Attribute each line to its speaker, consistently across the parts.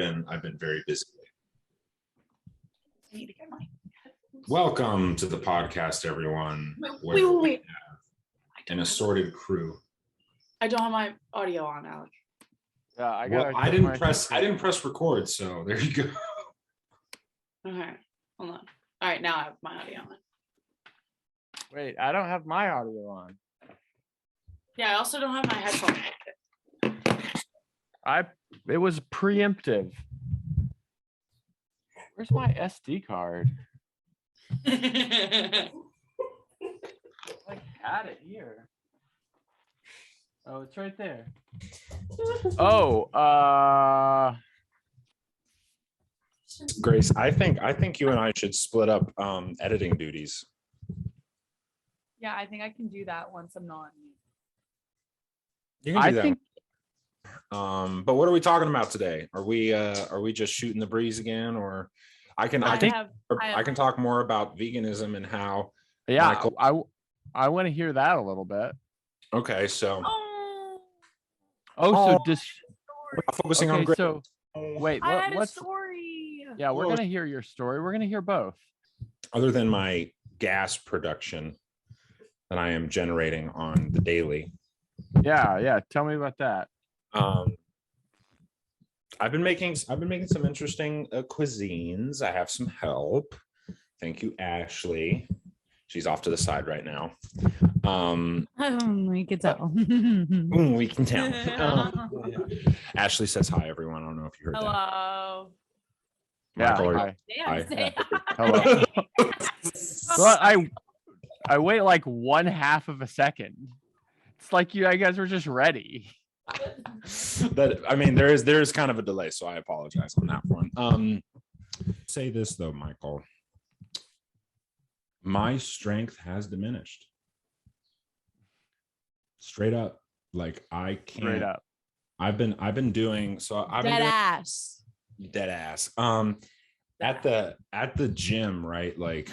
Speaker 1: I've been very busy.
Speaker 2: I need to get my headphones.
Speaker 1: Welcome to the podcast, everyone.
Speaker 2: Wait.
Speaker 1: We have an assorted crew.
Speaker 2: I don't have my audio on, Alec.
Speaker 3: Yeah,
Speaker 1: I didn't press record, so there you go.
Speaker 2: Okay, hold on. All right, now I have my audio on.
Speaker 3: Wait, I don't have my audio on.
Speaker 2: Yeah, I also don't have my headphones.
Speaker 3: It was preemptive. Where's my SD card? I had it here. Oh, it's right there. Oh,
Speaker 1: Grace, I think you and I should split up editing duties.
Speaker 4: Yeah, I think I can do that once I'm not.
Speaker 1: You can do
Speaker 3: I
Speaker 1: that.
Speaker 3: think
Speaker 1: But what are we talking about today? Are we just shooting the breeze again, or I can talk more about veganism and how.
Speaker 3: yeah,
Speaker 1: Michael-
Speaker 3: I want to hear that a little bit.
Speaker 1: Okay, so
Speaker 3: So
Speaker 1: we're not focusing on
Speaker 3: okay,
Speaker 1: Grace.
Speaker 3: so wait,
Speaker 4: I had a
Speaker 3: what's
Speaker 4: story.
Speaker 3: yeah, we're gonna hear your story. We're gonna hear both.
Speaker 1: Other than my gas production that I am generating on the daily.
Speaker 3: Yeah. Tell me about that.
Speaker 1: I've been making some interesting cuisines. I have some help. Thank you, Ashley. She's off to the side right now.
Speaker 4: We could tell.
Speaker 1: We can tell. Ashley says hi, everyone. I don't know if you heard that.
Speaker 4: Hello.
Speaker 3: Yeah,
Speaker 1: Michael,
Speaker 3: hi.
Speaker 4: Damn,
Speaker 3: Hello. Well, I wait like 1/2 of a second. It's like you guys were just ready.
Speaker 1: There is kind of a delay, so I apologize on that one. Say this though, Michael. My strength has diminished. Straight up. Like I can't.
Speaker 3: Straight up.
Speaker 1: I've been doing so.
Speaker 4: dead ass.
Speaker 1: Dead ass. At the gym, right? Like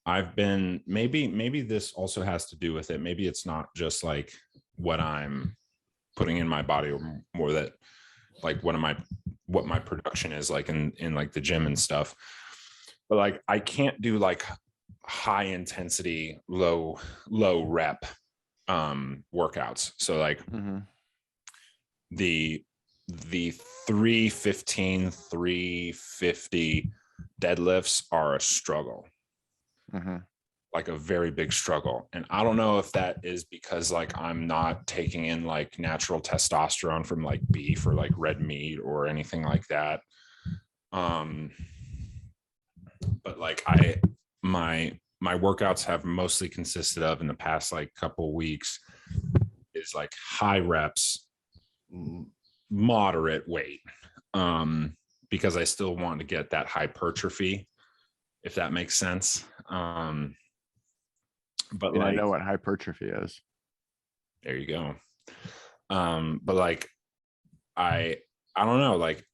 Speaker 1: I've been maybe this also has to do with it. Maybe it's not just like what I'm putting in my body, or more that like what my production is like in like the gym and stuff. But like I can't do like high intensity, low rep workouts. So like the 315, 350 deadlifts are a struggle. Like a very big struggle. And I don't know if that is because like I'm not taking in like natural testosterone from like beef or like red meat or anything like that. But like my workouts have mostly consisted of in the past like couple weeks is like high reps, moderate weight, because I still want to get that hypertrophy, if that makes sense. But
Speaker 3: I know what hypertrophy is.
Speaker 1: There you go. But like I don't know, like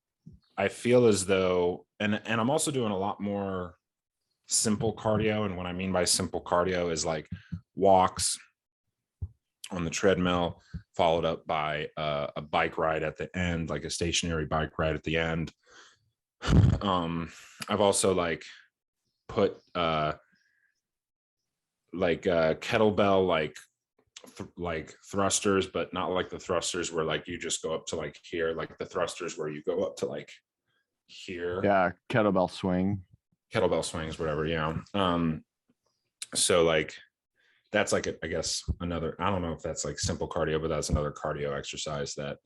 Speaker 1: I feel as though and I'm also doing a lot more simple cardio. And what I mean by simple cardio is like walks on the treadmill, followed up by a bike ride at the end, like a stationary bike ride at the end. I've also like put kettlebell like thrusters, but not like the thrusters where like you just go up to like here, like the thrusters where you go up to like here.
Speaker 3: Yeah, kettlebell swings,
Speaker 1: whatever. Yeah. So like that's like I guess another, I don't know if that's like simple cardio, but that's another cardio exercise that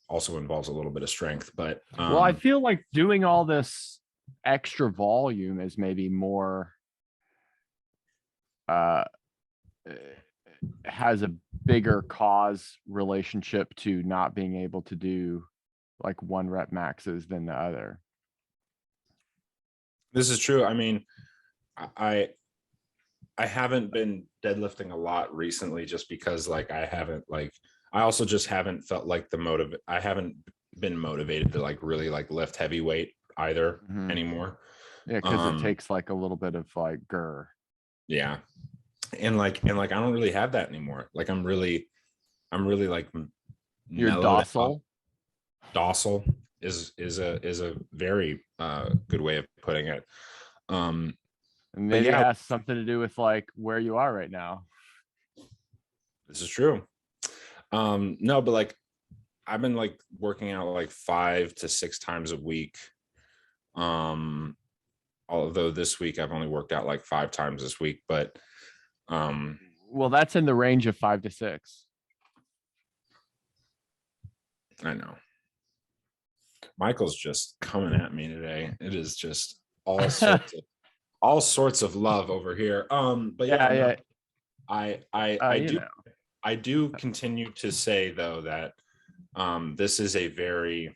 Speaker 1: also involves a little bit of strength. But
Speaker 3: well, I feel like doing all this extra volume is maybe more has a bigger cause relationship to not being able to do like 1 rep maxes than the other.
Speaker 1: This is true. I mean, I haven't been deadlifting a lot recently just because like I also just haven't felt like I haven't been motivated to like really like lift heavy weight either anymore.
Speaker 3: Yeah, because it takes like a little bit of like
Speaker 1: Yeah. And like I don't really have that anymore. Like I'm really like
Speaker 3: you're docile.
Speaker 1: docile is a very good way of putting it.
Speaker 3: And maybe
Speaker 1: yeah.
Speaker 3: it has something to do with like where you are right now.
Speaker 1: This is true. No, but like I've been like working out like 5 to 6 times a week. Although this week I've only worked out like 5 times this week, but
Speaker 3: Well, that's in the range of 5 to 6.
Speaker 1: I know. Michael's just coming at me today. It is just all sorts of love over here. But yeah, no, I do continue to say though that this is a very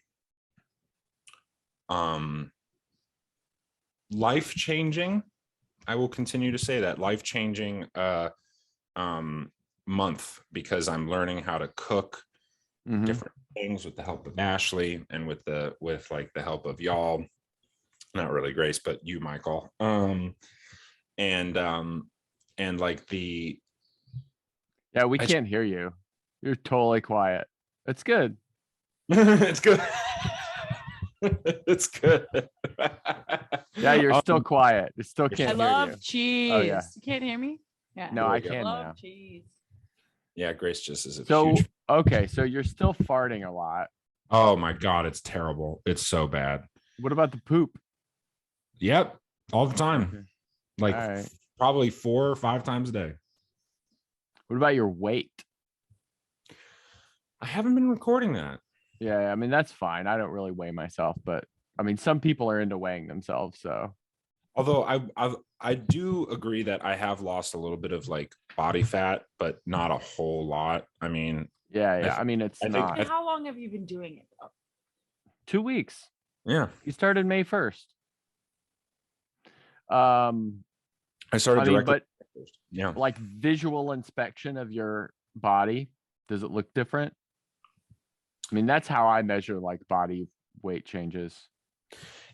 Speaker 1: life-changing, I will continue to say that, life-changing month, because I'm learning how to cook different things with the help of Ashley and with like the help of y'all, not really Grace, but you, Michael. And like the
Speaker 3: we can't hear you. You're totally quiet. It's good.
Speaker 1: it's good. It's good.
Speaker 3: Yeah, you're still quiet. You still can't
Speaker 2: I
Speaker 3: hear
Speaker 2: love
Speaker 3: you.
Speaker 2: cheese.
Speaker 3: Oh, yeah.
Speaker 2: You can't hear me? Yeah.
Speaker 3: No, I
Speaker 1: go.
Speaker 3: can
Speaker 2: love
Speaker 3: now.
Speaker 2: cheese.
Speaker 1: Yeah, Grace just is a
Speaker 3: So
Speaker 1: huge.
Speaker 3: okay, so you're still farting a lot.
Speaker 1: Oh my God, it's terrible. It's so bad.
Speaker 3: What about the poop?
Speaker 1: Yep, all the time.
Speaker 3: Okay.
Speaker 1: Like
Speaker 3: All right.
Speaker 1: probably 4 or 5 times a day.
Speaker 3: What about your weight?
Speaker 1: I haven't been recording that.
Speaker 3: Yeah, I mean that's fine. I don't really weigh myself, but I mean some people are into weighing themselves, so
Speaker 1: Although I do agree that I have lost a little bit of like body fat, but not a whole lot. I mean,
Speaker 3: yeah. I mean it's
Speaker 1: I think-
Speaker 3: not
Speaker 2: And how long have you been doing it though?
Speaker 3: 2 weeks.
Speaker 1: yeah.
Speaker 3: You started May 1st.
Speaker 1: I started
Speaker 3: I mean,
Speaker 1: directly.
Speaker 3: but
Speaker 1: Yeah.
Speaker 3: like visual inspection of your body, does it look different? I mean, that's how I measure like body weight changes.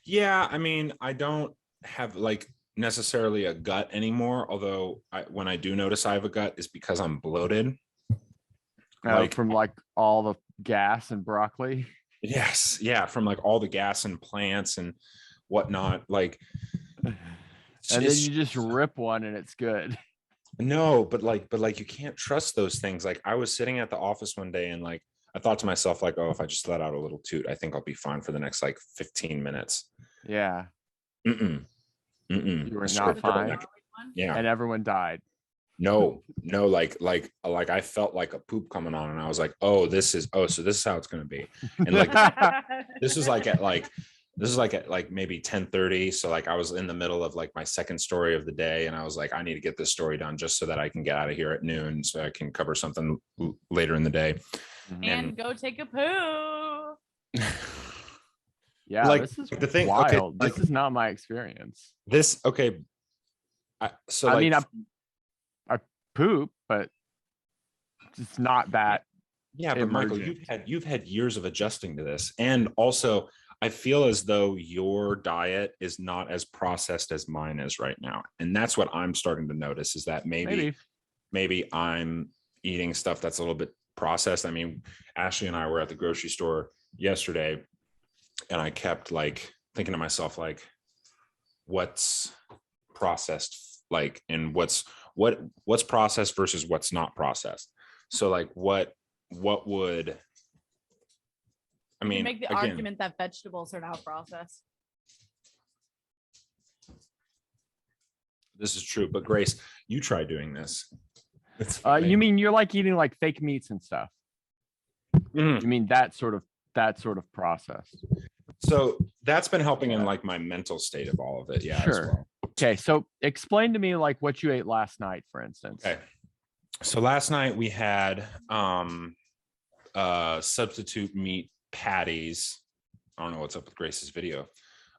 Speaker 1: Yeah, I mean, I don't have like necessarily a gut anymore. Although when I do notice I have a gut, it's because I'm bloated. Like
Speaker 3: From like all the gas and broccoli.
Speaker 1: yes, yeah, from like all the gas and plants and whatnot. Like,
Speaker 3: And then you just rip one and it's good.
Speaker 1: no, but like you can't trust those things. Like I was sitting at the office one day and like I thought to myself, like, oh, if I just let out a little toot, I think I'll be fine for the next like 15 minutes.
Speaker 3: Yeah.
Speaker 1: You
Speaker 3: were not fine.
Speaker 1: Yeah.
Speaker 3: And everyone died.
Speaker 1: No, like I felt like a poop coming on and I was like, so this is how it's gonna be. And like this was like at maybe 10:30. So like I was in the middle of like my second story of the day and I was like, I need to get this story done just so that I can get out of here at noon so I can cover something later in the day.
Speaker 2: And go take a poo.
Speaker 3: Yeah,
Speaker 1: like
Speaker 3: this is
Speaker 1: the thing,
Speaker 3: wild.
Speaker 1: okay, like,
Speaker 3: this is not my experience.
Speaker 1: this okay.
Speaker 3: I mean, I poop, but it's not that.
Speaker 1: Yeah, but Michael, you've had years of adjusting to this, and also I feel as though your diet is not as processed as mine is right now, and that's what I'm starting to notice is that maybe I'm eating stuff that's a little bit processed. I mean, Ashley and I were at the grocery store yesterday, and I kept like thinking to myself, like, what's processed, like, and what's processed versus what's not processed. So like what would I mean,
Speaker 2: you make the argument that vegetables are now processed.
Speaker 1: This is true, but Grace, you try doing this.
Speaker 3: You mean you're like eating like fake meats and stuff?
Speaker 1: Mhm.
Speaker 3: You mean that sort of process?
Speaker 1: So that's been helping in like my mental state of all of it. Yeah.
Speaker 3: Sure.
Speaker 1: As well.
Speaker 3: Okay. So explain to me like what you ate last night, for instance.
Speaker 1: Okay. So last night we had substitute meat patties. I don't know what's up with Grace's video.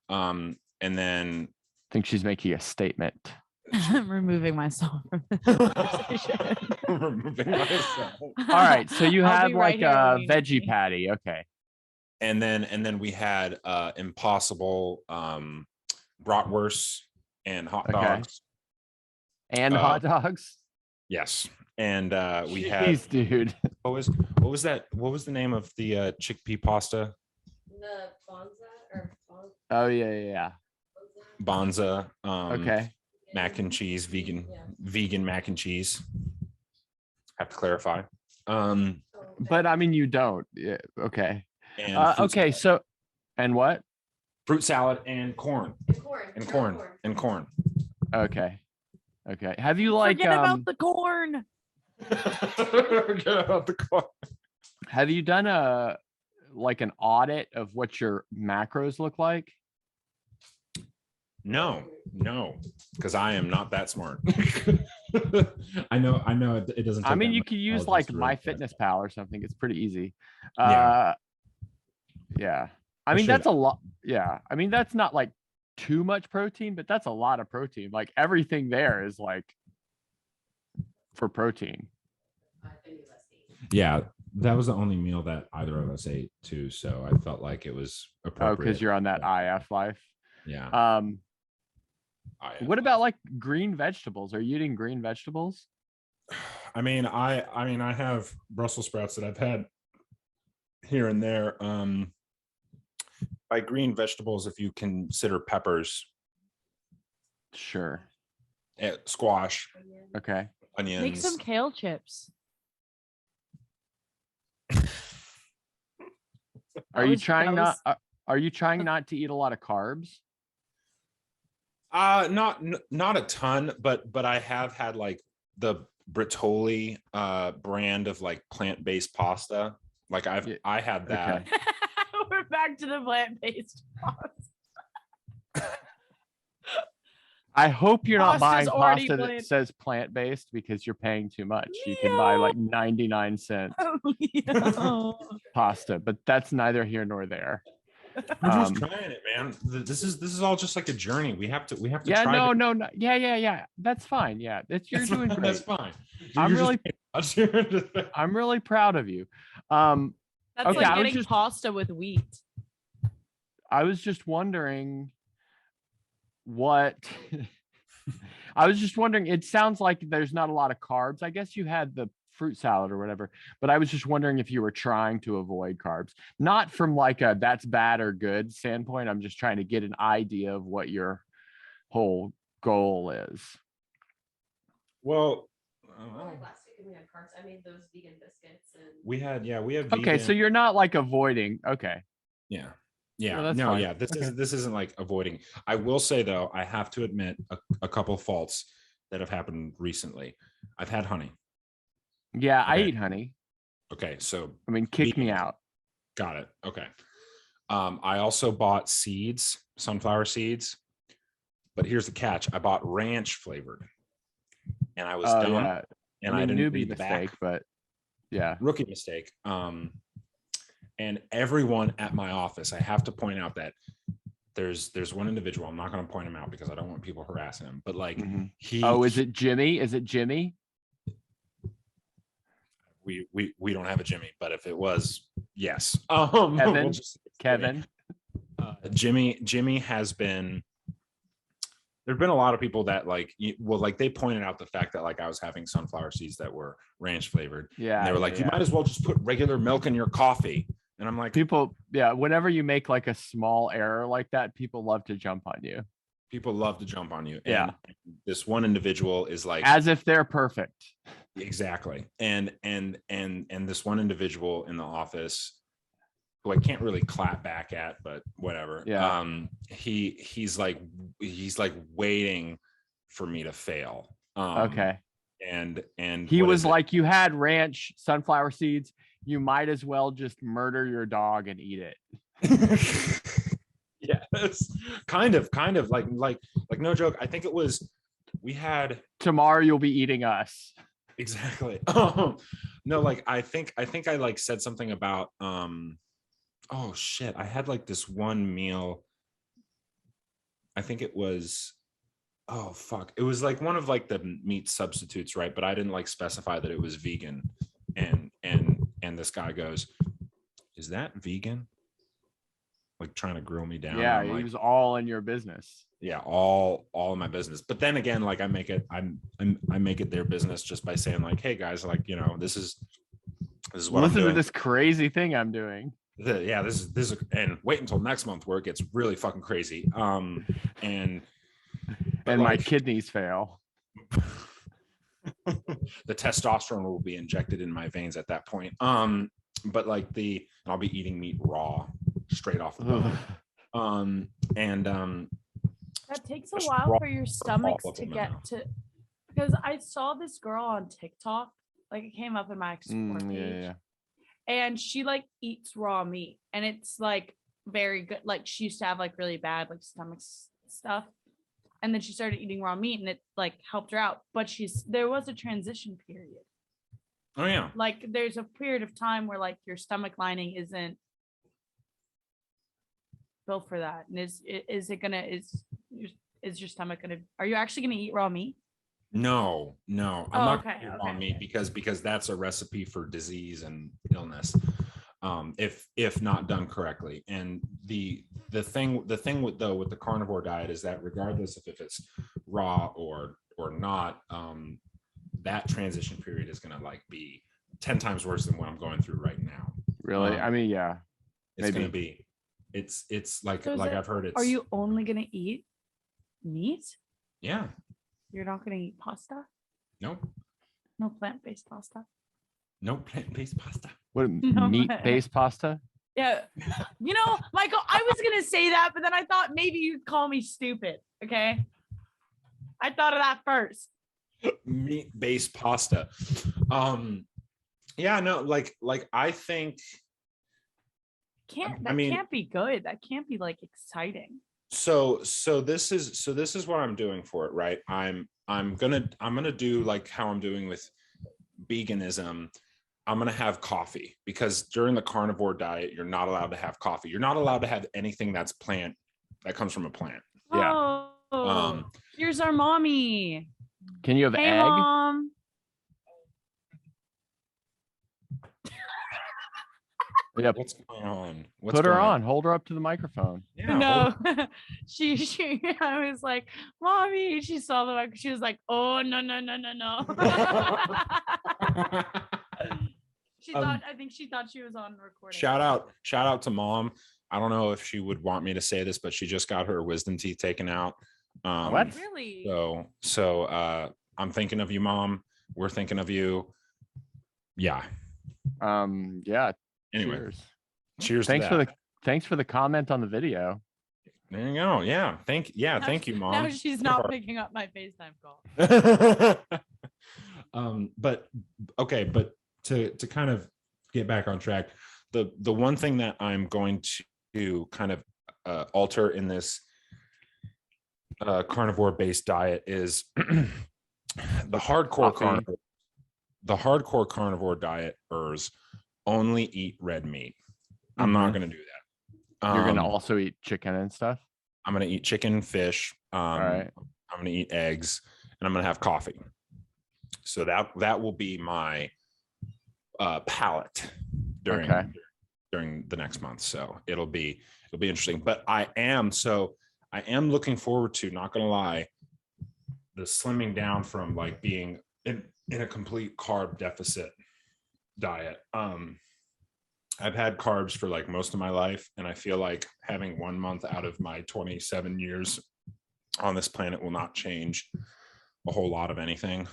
Speaker 1: And then
Speaker 3: I think she's making a statement.
Speaker 2: I'm removing myself from the conversation.
Speaker 1: removing myself.
Speaker 3: All right. So you
Speaker 2: I'll
Speaker 3: had
Speaker 2: be
Speaker 3: like
Speaker 2: right here
Speaker 3: a
Speaker 2: when you need
Speaker 3: veggie
Speaker 2: me.
Speaker 3: patty. Okay.
Speaker 1: And then we had Impossible bratwurst and hot
Speaker 3: Okay.
Speaker 1: dogs.
Speaker 3: And hot dogs.
Speaker 1: Yes. And we
Speaker 3: Jeez,
Speaker 1: had
Speaker 3: dude.
Speaker 1: what was that? What was the name of the chickpea pasta?
Speaker 5: The Bonza or
Speaker 3: Oh yeah.
Speaker 1: Bonza,
Speaker 3: Okay.
Speaker 1: mac and cheese, vegan,
Speaker 5: Yeah.
Speaker 1: vegan mac and cheese. Have to clarify.
Speaker 3: But I mean, you don't. Yeah. Okay.
Speaker 1: And fruit
Speaker 3: Okay.
Speaker 1: salad.
Speaker 3: So, and what?
Speaker 1: Fruit salad and corn
Speaker 5: And corn.
Speaker 1: and
Speaker 5: no
Speaker 1: corn and corn.
Speaker 3: Okay. Okay. Have you like
Speaker 4: Forget about the corn.
Speaker 1: Forget about the corn.
Speaker 3: have you done a like an audit of what your macros look like?
Speaker 1: No, because I am not that smart. I know it doesn't.
Speaker 3: I
Speaker 1: take
Speaker 3: mean,
Speaker 1: that
Speaker 3: you
Speaker 1: much
Speaker 3: could use
Speaker 1: intelligence
Speaker 3: like
Speaker 1: to really
Speaker 3: MyFitnessPal or something. It's pretty easy.
Speaker 1: Yeah.
Speaker 3: Yeah. I mean,
Speaker 1: should.
Speaker 3: that's a lot. Yeah. I mean, that's not like too much protein, but that's a lot of protein. Like everything there is like for protein.
Speaker 1: Yeah, that was the only meal that either of us ate too, so I felt like it was
Speaker 3: Oh,
Speaker 1: appropriate.
Speaker 3: because you're on that IF life.
Speaker 1: Yeah.
Speaker 3: What about like green vegetables? Are you eating green vegetables?
Speaker 1: I mean, I have Brussels sprouts that I've had here and there. By green vegetables, if you consider peppers,
Speaker 3: Sure.
Speaker 1: squash,
Speaker 3: Okay.
Speaker 1: onions.
Speaker 4: Make some kale chips.
Speaker 3: Are you trying not? Are you trying not to eat a lot of carbs?
Speaker 1: Not a ton, but I have had like the Britoli brand of like plant-based pasta. Like I had that.
Speaker 3: Okay.
Speaker 4: We're back to the plant-based.
Speaker 3: I hope you're not buying
Speaker 4: Pasta's already
Speaker 3: pasta that
Speaker 4: plant-
Speaker 3: says plant-based because you're paying too much. You can buy like 99-cent pasta, but that's neither here nor there.
Speaker 1: We're just trying it, man. This is all just like a journey. We have to
Speaker 3: Yeah,
Speaker 1: try.
Speaker 3: no. Yeah. That's fine. Yeah, you're doing great.
Speaker 1: That's fine.
Speaker 3: I'm
Speaker 1: You're
Speaker 3: I'm really proud of you.
Speaker 4: That's
Speaker 3: Okay,
Speaker 4: like
Speaker 3: I was
Speaker 4: getting
Speaker 3: just-
Speaker 4: pasta with wheat.
Speaker 3: I was just wondering what I was just wondering, it sounds like there's not a lot of carbs. I guess you had the fruit salad or whatever, but I was just wondering if you were trying to avoid carbs, not from like a that's bad or good standpoint. I'm just trying to get an idea of what your whole goal is.
Speaker 1: Well,
Speaker 5: Last week we had carbs. I made those vegan biscuits and
Speaker 1: we had
Speaker 3: Okay, so
Speaker 1: vegan.
Speaker 3: you're not like avoiding. Okay.
Speaker 1: Yeah.
Speaker 3: No, that's
Speaker 1: No,
Speaker 3: fine.
Speaker 1: yeah. This
Speaker 3: Okay.
Speaker 1: isn't like avoiding. I will say though, I have to admit a couple faults that have happened recently. I've had honey.
Speaker 3: Yeah, I
Speaker 1: Okay.
Speaker 3: eat honey.
Speaker 1: Okay, so
Speaker 3: I mean, kick me
Speaker 1: Vegan.
Speaker 3: out.
Speaker 1: got it. Okay. I also bought seeds, sunflower seeds, but here's the catch: I bought ranch flavored, and I was
Speaker 3: Oh
Speaker 1: dumb,
Speaker 3: yeah.
Speaker 1: and
Speaker 3: I
Speaker 1: I
Speaker 3: mean,
Speaker 1: didn't
Speaker 3: newbie
Speaker 1: read the back.
Speaker 3: mistake, but yeah.
Speaker 1: Rookie mistake. And everyone at my office, I have to point out that there's one individual. I'm not going to point him out because I don't want people harassing him. But like
Speaker 3: Mhm.
Speaker 1: he,
Speaker 3: Oh, is it Jimmy? Is it Jimmy?
Speaker 1: we don't have a Jimmy, but if it was, yes.
Speaker 3: Kevin?
Speaker 1: just-
Speaker 3: Kevin?
Speaker 1: Jimmy has been. There've been a lot of people that like they pointed out the fact that like I was having sunflower seeds that were ranch flavored.
Speaker 3: Yeah.
Speaker 1: And they were like, you might as well just put regular milk in your coffee. And I'm like,
Speaker 3: people, yeah, whenever you make like a small error like that, people love to jump on you
Speaker 1: people love to jump on you.
Speaker 3: Yeah.
Speaker 1: And this one individual is like,
Speaker 3: as if they're perfect.
Speaker 1: exactly. And this one individual in the office who I can't really clap back at, but whatever.
Speaker 3: Yeah.
Speaker 1: He's like waiting for me to fail.
Speaker 3: Okay.
Speaker 1: And
Speaker 3: He
Speaker 1: what
Speaker 3: was
Speaker 1: is it?
Speaker 3: like, you had ranch sunflower seeds. You might as well just murder your dog and eat it.
Speaker 1: Yes, kind of like no joke. I think it was, we had
Speaker 3: Tomorrow you'll be eating us.
Speaker 1: exactly. No, like I think I like said something about oh shit, I had like this one meal. I think it was, oh fuck, it was like one of like the meat substitutes, right? But I didn't like specify that it was vegan. And this guy goes, is that vegan? Like trying to grill me down.
Speaker 3: Yeah,
Speaker 1: I'm
Speaker 3: he
Speaker 1: like,
Speaker 3: was all in your business.
Speaker 1: yeah, all in my business. But then again, like I make it their business just by saying like, hey guys, like, you know, this is what I'm
Speaker 3: Listen to
Speaker 1: doing.
Speaker 3: this crazy thing I'm doing.
Speaker 1: this is and wait until next month where it gets really fucking crazy. And but
Speaker 3: And my
Speaker 1: like,
Speaker 3: kidneys fail.
Speaker 1: the testosterone will be injected in my veins at that point. But like and I'll be eating meat raw, straight off the bone.
Speaker 4: That takes a
Speaker 1: Just
Speaker 4: while
Speaker 1: raw
Speaker 4: for your
Speaker 1: all
Speaker 4: stomachs
Speaker 1: of
Speaker 4: to
Speaker 1: them
Speaker 4: get
Speaker 1: now.
Speaker 4: to, because I saw this girl on TikTok, like it came up in my explore page,
Speaker 3: Yeah.
Speaker 4: and she like eats raw meat, and it's like very good. Like she used to have like really bad like stomach stuff, and then she started eating raw meat, and it like helped her out. But there was a transition period.
Speaker 1: Oh yeah.
Speaker 4: Like there's a period of time where like your stomach lining isn't built for that, and is your stomach gonna, are you actually gonna eat raw meat?
Speaker 1: No, I'm
Speaker 4: Oh,
Speaker 1: not
Speaker 4: okay,
Speaker 1: gonna eat raw
Speaker 4: okay.
Speaker 1: meat because that's a recipe for disease and illness. If not done correctly. And the thing with the carnivore diet is that regardless of if it's raw or not, that transition period is gonna like be 10 times worse than what I'm going through right now.
Speaker 3: Really? I mean, yeah.
Speaker 1: It's
Speaker 3: Maybe.
Speaker 1: gonna be it's like
Speaker 4: So is
Speaker 1: like
Speaker 4: it-
Speaker 1: I've heard it's
Speaker 4: Are you only gonna eat meat?
Speaker 1: yeah,
Speaker 4: You're not gonna eat pasta?
Speaker 1: nope,
Speaker 4: No plant-based pasta?
Speaker 1: no plant-based pasta.
Speaker 3: What
Speaker 4: No.
Speaker 3: meat-based pasta?
Speaker 4: Yeah. You know, Michael, I was gonna say that, but then I thought maybe you'd call me stupid. Okay. I thought of that first.
Speaker 1: Meat-based pasta. Yeah, no, like I think
Speaker 4: That
Speaker 1: I mean-
Speaker 4: can't be good. That can't be like exciting.
Speaker 1: so this is what I'm doing for it, right? I'm gonna do like how I'm doing with veganism. I'm gonna have coffee because during the carnivore diet, you're not allowed to have coffee. You're not allowed to have anything that comes from a plant.
Speaker 3: Yeah.
Speaker 4: Oh, here's our mommy.
Speaker 3: Can you have
Speaker 4: Hey,
Speaker 3: egg?
Speaker 4: mom.
Speaker 3: Yeah.
Speaker 1: What's going on?
Speaker 3: Put her on. Hold her up to the microphone.
Speaker 1: Yeah,
Speaker 4: No, she. I was like, mommy. She saw the mic. She was like, oh no. She thought. I think she thought she was on recording.
Speaker 1: shout out to mom. I don't know if she would want me to say this, but she just got her wisdom teeth taken out.
Speaker 3: What?
Speaker 4: Really?
Speaker 1: So I'm thinking of you, mom. We're thinking of you. Yeah.
Speaker 3: Yeah.
Speaker 1: Anyway,
Speaker 3: Cheers.
Speaker 1: cheers.
Speaker 3: Thanks
Speaker 1: to
Speaker 3: Thanks for the comment on the video.
Speaker 1: There you go. Yeah. Thank you, mom.
Speaker 4: Now she's not picking up my FaceTime call.
Speaker 1: But okay, but to kind of get back on track, the one thing that I'm going to kind of alter in this carnivore based diet is the hardcore
Speaker 3: Coffee.
Speaker 1: carnivore dieters only eat red meat. I'm not going to do that.
Speaker 3: You're gonna also eat chicken and stuff.
Speaker 1: I'm going to eat chicken, fish.
Speaker 3: All right.
Speaker 1: I'm going to eat eggs, and I'm going to have coffee. So that will be my palate during the next month. So it'll be interesting. But I am looking forward to, not going to lie, the slimming down from like being in a complete carb deficit diet. I've had carbs for like most of my life, and I feel like having 1 month out of my 27 years on this planet will not change a whole lot of anything.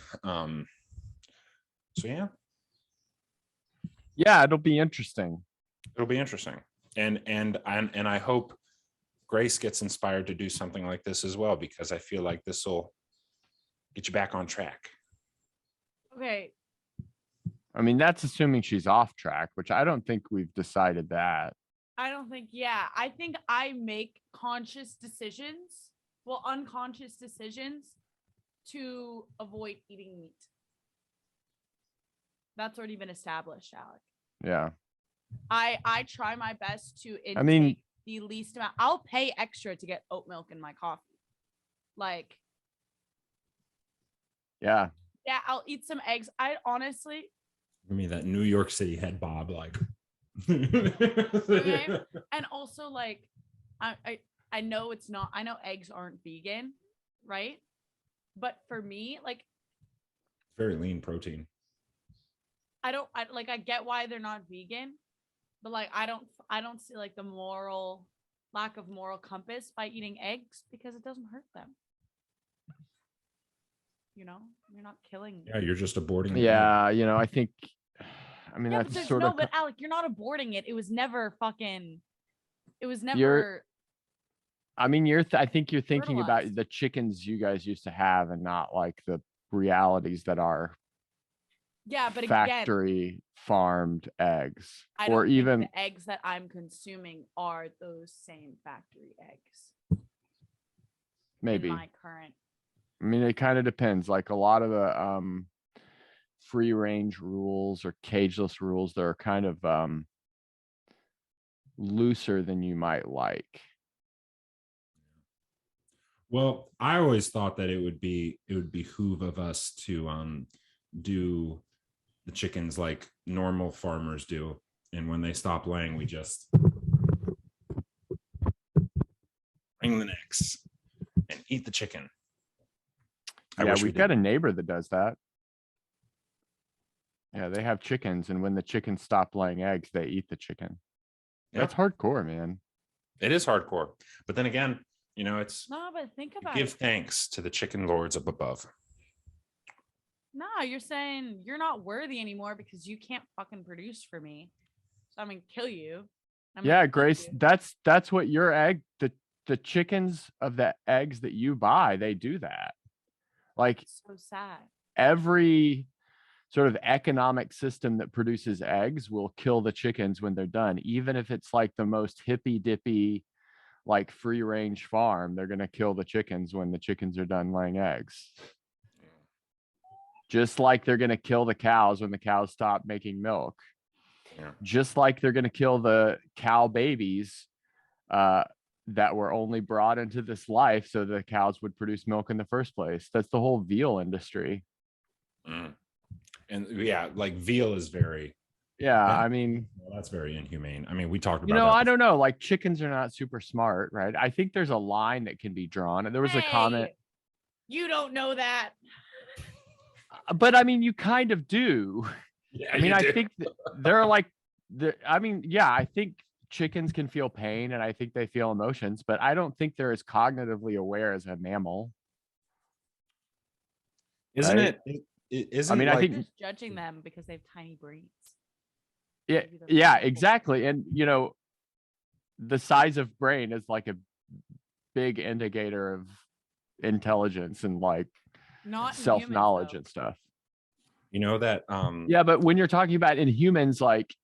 Speaker 1: So
Speaker 3: Yeah, it'll be interesting.
Speaker 1: it'll be interesting. And I hope Grace gets inspired to do something like this as well, because I feel like this will get you back on track.
Speaker 4: Okay.
Speaker 3: I mean, that's assuming she's off track, which I don't think we've decided that.
Speaker 4: I don't think, yeah. I think I make conscious decisions, unconscious decisions to avoid eating meat. That's already been established, Alec.
Speaker 3: Yeah.
Speaker 4: I try my best to intake
Speaker 3: mean-
Speaker 4: the least amount. I'll pay extra to get oat milk in my coffee. Like,
Speaker 3: Yeah.
Speaker 4: yeah, I'll eat some eggs. I honestly,
Speaker 1: I mean, that New York City head bob, like.
Speaker 4: okay. And also like, I know it's not. I know eggs aren't vegan, right? But for me, like,
Speaker 1: Very lean protein.
Speaker 4: I get why they're not vegan, but like, I don't I don't see like the lack of moral compass by eating eggs because it doesn't hurt them. You know, you're not killing.
Speaker 1: Yeah, you're just aborting. the egg.
Speaker 3: Yeah, I think,
Speaker 4: Yeah, but
Speaker 3: that's
Speaker 4: there's
Speaker 3: sort
Speaker 4: no,
Speaker 3: of,
Speaker 4: but Alec, you're not aborting it. It was never fucking. It was
Speaker 3: You're-
Speaker 4: never.
Speaker 3: I think you're thinking about
Speaker 4: Fertilized.
Speaker 3: the chickens you guys used to have and not like the realities that are
Speaker 4: Yeah, but again,
Speaker 3: factory farmed eggs,
Speaker 4: I
Speaker 3: or
Speaker 4: don't think
Speaker 3: even,
Speaker 4: the eggs that I'm consuming are those same factory eggs.
Speaker 3: maybe.
Speaker 4: In my current.
Speaker 3: I mean, it kind of depends. Like a lot of the free range rules or cageless rules, that are kind of looser than you might like.
Speaker 1: Well, I always thought that it would behoove of us to do the chickens like normal farmers do, and when they stop laying, we just bring the necks and eat the chicken. I
Speaker 3: Yeah,
Speaker 1: wish we
Speaker 3: we've got
Speaker 1: did.
Speaker 3: a neighbor that does that. Yeah, they have chickens, and when the chickens stop laying eggs, they eat the chicken.
Speaker 1: Yeah.
Speaker 3: That's hardcore, man.
Speaker 1: It is hardcore, but then again, it's
Speaker 4: No, but think
Speaker 1: you
Speaker 4: about
Speaker 1: give
Speaker 4: it.
Speaker 1: thanks to the chicken lords up above.
Speaker 4: No, you're saying you're not worthy anymore because you can't fucking produce for me. So I'm gonna kill you. I'm gonna
Speaker 3: Yeah,
Speaker 4: eat
Speaker 3: Grace,
Speaker 4: you.
Speaker 3: that's what your the chickens of the eggs that you buy, they do that. Like
Speaker 4: So sad.
Speaker 3: every sort of economic system that produces eggs will kill the chickens when they're done, even if it's like the most hippy dippy, like free range farm. They're gonna kill the chickens when the chickens are done laying eggs. Just like they're gonna kill the cows when the cows stop making milk.
Speaker 1: Yeah.
Speaker 3: Just like they're gonna kill the cow babies that were only brought into this life so the cows would produce milk in the first place. That's the whole veal industry.
Speaker 1: Mm. And yeah, like veal is very,
Speaker 3: Yeah,
Speaker 1: Yeah.
Speaker 3: I mean,
Speaker 1: well, that's very inhumane. I mean, we talked about that.
Speaker 3: I don't know. Like chickens are not super smart, right? I think there's a line that can be drawn. And there was a comment,
Speaker 4: Hey, you don't know that.
Speaker 3: but I mean, you kind of do.
Speaker 1: Yeah,
Speaker 3: I mean,
Speaker 1: you
Speaker 3: I
Speaker 1: do.
Speaker 3: think they're like yeah, I think chickens can feel pain and I think they feel emotions, but I don't think they're as cognitively aware as a mammal.
Speaker 1: Isn't
Speaker 3: right?
Speaker 1: Isn't
Speaker 3: I mean, I
Speaker 1: like,
Speaker 3: think-
Speaker 4: You're just judging them because they have tiny brains.
Speaker 3: Yeah,
Speaker 4: Maybe they're
Speaker 3: yeah,
Speaker 4: powerful.
Speaker 3: exactly. And the size of brain is like a big indicator of intelligence and like
Speaker 4: Not in
Speaker 3: self-knowledge
Speaker 4: humans,
Speaker 3: and stuff.
Speaker 1: that
Speaker 3: Yeah, but when you're talking about in humans, like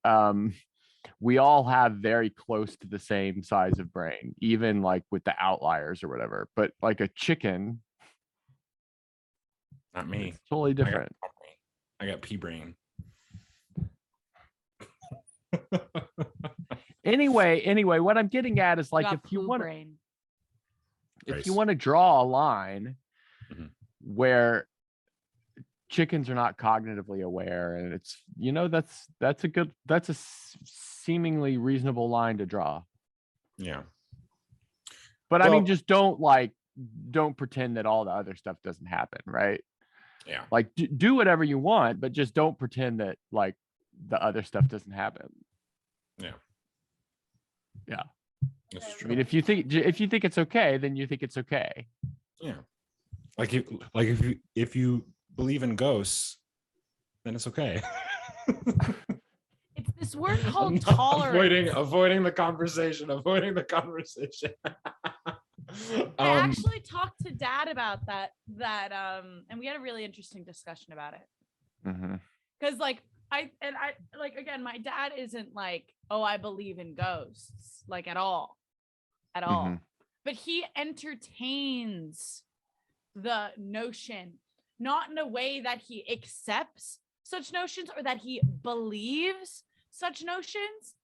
Speaker 3: we all have very close to the same size of brain, even like with the outliers or whatever. But like a chicken,
Speaker 1: not me.
Speaker 3: it's totally
Speaker 1: I got
Speaker 3: different.
Speaker 1: I got pea brain.
Speaker 3: Anyway, what I'm getting at is
Speaker 4: though.
Speaker 3: like
Speaker 4: got
Speaker 3: if you
Speaker 4: poo
Speaker 3: want to
Speaker 4: brain.
Speaker 3: if you
Speaker 1: Nice.
Speaker 3: want to draw a line
Speaker 1: Mhm.
Speaker 3: where chickens are not cognitively aware, and it's that's a seemingly reasonable line to draw.
Speaker 1: Yeah.
Speaker 3: But I mean,
Speaker 1: Well-
Speaker 3: just don't pretend that all the other stuff doesn't happen, right?
Speaker 1: Yeah.
Speaker 3: Like do whatever you want, but just don't pretend that like the other stuff doesn't happen.
Speaker 1: That's
Speaker 3: I
Speaker 1: true.
Speaker 3: mean, if you think it's okay, then you think it's okay.
Speaker 1: Yeah. Like if you believe in ghosts, then it's okay.
Speaker 4: It's this word called
Speaker 1: I'm
Speaker 4: tolerance.
Speaker 1: avoiding the conversation.
Speaker 4: I actually talked to Dad about that, and we had a really interesting discussion about it.
Speaker 3: Mhm.
Speaker 4: Because I like, again, my dad isn't like, oh, I believe in ghosts, like at all.
Speaker 3: Mhm.
Speaker 4: But he entertains the notion, not in a way that he accepts such notions or that he believes such notions,